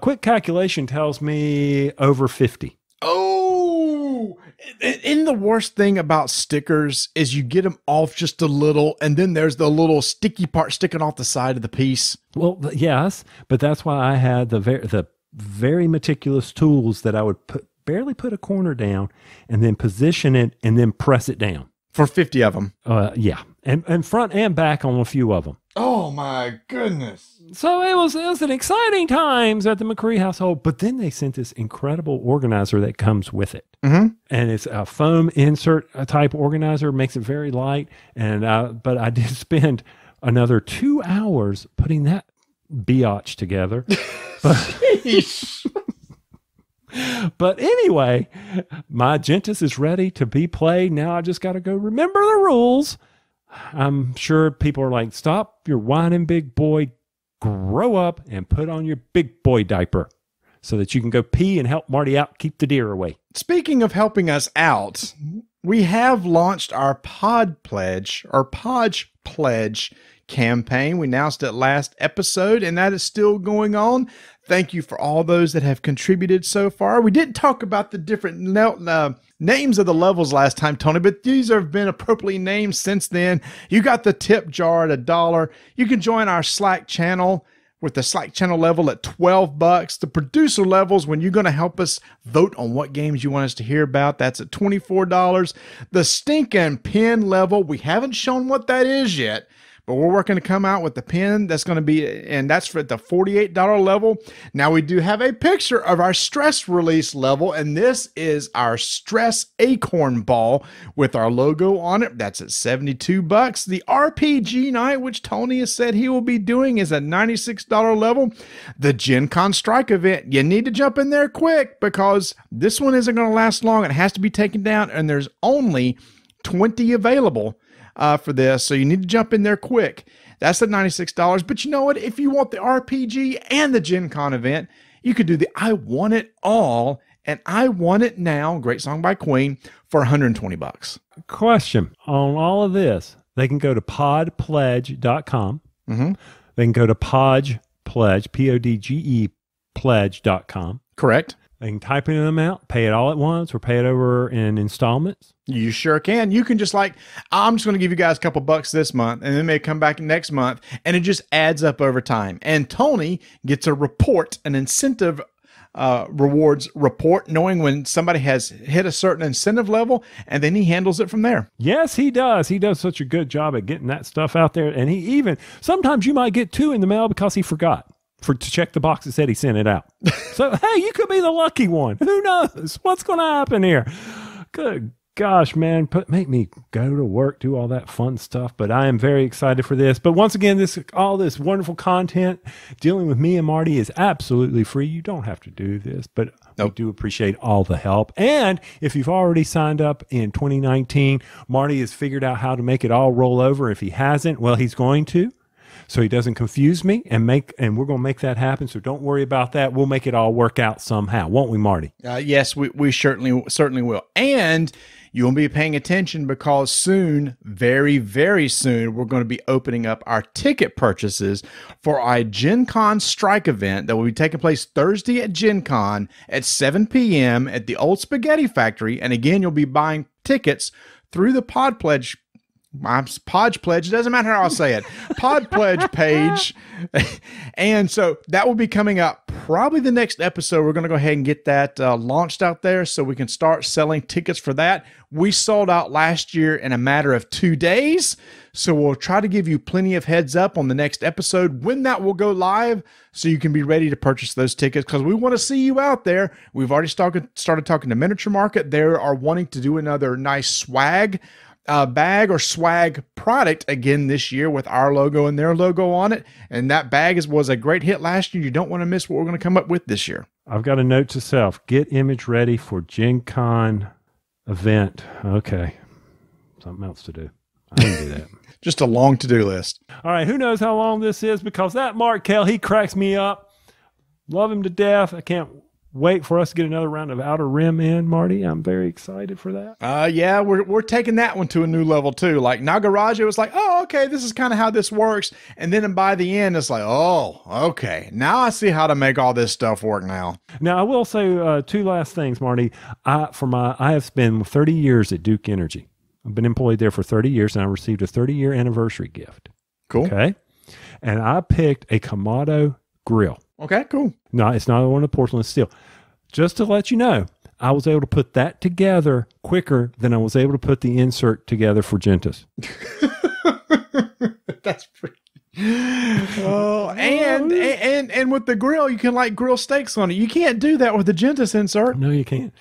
Quick calculation tells me over 50. Oh, and the worst thing about stickers is you get them off just a little, and then there's the little sticky part sticking off the side of the piece. Well, yes, but that's why I had the very meticulous tools that I would barely put a corner down and then position it and then press it down. For 50 of them. Yeah, and front and back on a few of them. Oh my goodness. So it was an exciting times at the McCree household, but then they sent this incredible organizer that comes with it. Mm-hmm. And it's a foam insert type organizer, makes it very light. And but I did spend another 2 hours putting that biatch together. But anyway, my Gentis is ready to be played. Now I just got to go remember the rules. I'm sure people are like, stop your whining big boy, grow up and put on your big boy diaper so that you can go pee and help Marty out, keep the deer away. Speaking of helping us out, we have launched our Podge Pledge campaign. We announced it last episode, and that is still going on. Thank you for all those that have contributed so far. We didn't talk about the different names of the levels last time, Tony, but these have been appropriately named since then. You got the tip jar at $1. You can join our Slack channel with the Slack channel level at $12. The producer levels, when you're going to help us vote on what games you want us to hear about, that's at $24. The stinking pin level, we haven't shown what that is yet, but we're working to come out with the pin that's going to be, and that's for the $48 level. Now we do have a picture of our stress release level, and this is our stress acorn ball with our logo on it. That's at $72. The RPG night, which Tony has said he will be doing, is at $96 level. The Gen Con Strike event, you need to jump in there quick because this one isn't going to last long. It has to be taken down, and there's only 20 available for this, so you need to jump in there quick. That's at $96. But you know what? If you want the RPG and the Gen Con event, you could do the I Want It All and I Want It Now, great song by Queen, for $120. Question on all of this, they can go to podpledge.com. Mm-hmm. They can go to Podge Pledge, Podge pledge.com. Correct. They can type in an amount, pay it all at once, or pay it over in installments. You sure can. You can just like, I'm just going to give you guys a couple bucks this month, and then they come back next month, and it just adds up over time. And Tony gets a report, an incentive rewards report, knowing when somebody has hit a certain incentive level, and then he handles it from there. Yes, he does. He does such a good job at getting that stuff out there. And he even, sometimes you might get 2 in the mail because he forgot to check the box that said he sent it out. So, hey, you could be the lucky one. Who knows? What's going to happen here? Good gosh, man, make me go to work, do all that fun stuff. But I am very excited for this. But once again, all this wonderful content dealing with me and Marty is absolutely free. You don't have to do this, but I do appreciate all the help. And if you've already signed up in 2019, Marty has figured out how to make it all roll over. If he hasn't, well, he's going to. So he doesn't confuse me, and we're going to make that happen. So don't worry about that. We'll make it all work out somehow, won't we, Marty? Yes, we certainly will. And you will be paying attention because soon, very, very soon, we're going to be opening up our ticket purchases for our Gen Con Strike event that will be taking place Thursday at Gen Con at 7 p.m. at the Old Spaghetti Factory. And again, you'll be buying tickets through the Pod Pledge Podge Pledge. It doesn't matter how I say it. Pod Pledge page. And so that will be coming up probably the next episode. We're going to go ahead and get that launched out there so we can start selling tickets for that. We sold out last year in a matter of 2 days. So we'll try to give you plenty of heads up on the next episode when that will go live so you can be ready to purchase those tickets because we want to see you out there. We've already started talking to Miniature Market. They are wanting to do another nice swag bag or swag product again this year with our logo and their logo on it. And that bag was a great hit last year. You don't want to miss what we're going to come up with this year. I've got a note to self. Get image ready for Gen Con event. Okay. Something else to do. I can do that. Just a long to-do list. All right. Who knows how long this is because that Mark Kell, he cracks me up. Love him to death. I can't wait for us to get another round of Outer Rim in, Marty. I'm very excited for that. Yeah, we're taking that one to a new level too. Like Nagaraja was like, oh, okay, this is kind of how this works. And then by the end, it's like, oh, okay. Now I see how to make all this stuff work now. Now, I will say two last things, Marty. I have spent 30 years at Duke Energy. I've been employed there for 30 years, and I received a 30-year anniversary gift. Cool. Okay. And I picked a Kamado grill. Okay, cool. No, it's not one of the porcelain steel. Just to let you know, I was able to put that together quicker than I was able to put the insert together for Gentis. That's pretty. Oh, and with the grill, you can like grill steaks on it. You can't do that with the Gentis insert. No, you can't.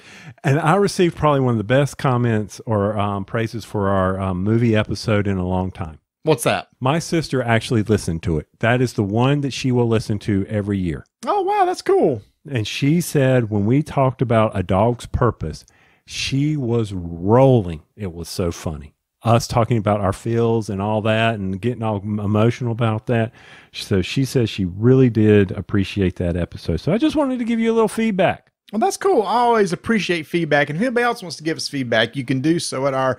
And I received probably one of the best comments or praises for our movie episode in a long time. What's that? My sister actually listened to it. That is the one that she will listen to every year. Oh, wow. That's cool. And she said when we talked about A Dog's Purpose, she was rolling. It was so funny. Us talking about our feels and all that and getting all emotional about that. So she says she really did appreciate that episode. So I just wanted to give you a little feedback. Well, that's cool. I always appreciate feedback. And if anybody else wants to give us feedback, you can do so at our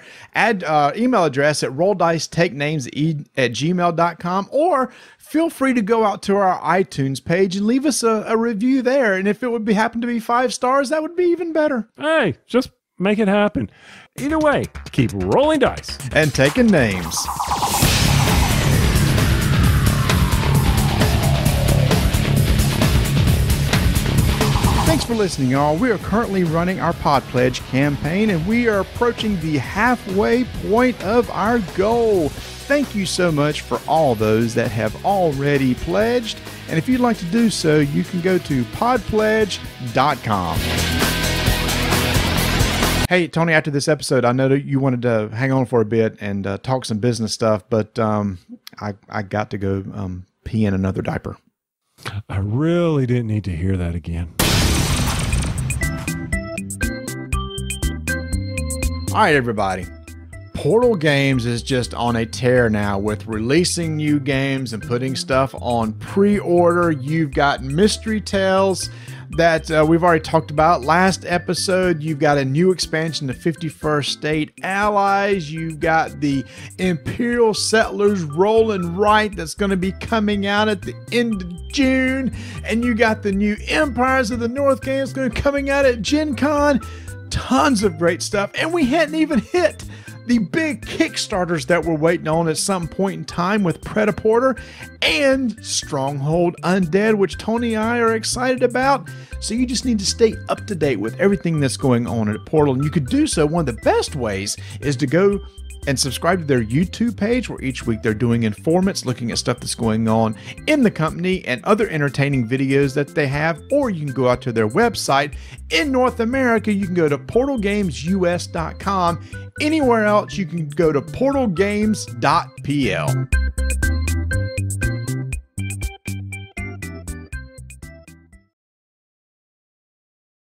email address at rolldicetakenames@gmail.com, or feel free to go out to our iTunes page and leave us a review there. And if it would happen to be 5 stars, that would be even better. Hey, just make it happen. Either way, keep rolling dice and taking names. Thanks for listening, y'all. We are currently running our Pod Pledge campaign, and we are approaching the halfway point of our goal. Thank you so much for all those that have already pledged. And if you'd like to do so, you can go to podpledge.com. Hey, Tony, after this episode, I know that you wanted to hang on for a bit and talk some business stuff, but I got to go pee in another diaper. I really didn't need to hear that again. All right, everybody. Portal Games is just on a tear now with releasing new games and putting stuff on pre-order. You've got Mystery Tales that we've already talked about last episode. You've got a new expansion to 51st State Allies. You've got the Imperial Settlers Roll and Write that's going to be coming out at the end of June. And you got the new Empires of the North game that's going to be coming out at Gen Con. Tons of great stuff. And we hadn't even hit the big Kickstarters that we're waiting on at some point in time with Predaporter and Stronghold Undead, which Tony and I are excited about. So you just need to stay up to date with everything that's going on at Portal. And you could do so. One of the best ways is to go and subscribe to their YouTube page, where each week they're doing informants, looking at stuff that's going on in the company and other entertaining videos that they have. Or you can go out to their website. In North America, you can go to portalgamesus.com. Anywhere else, you can go to portalgames.pl.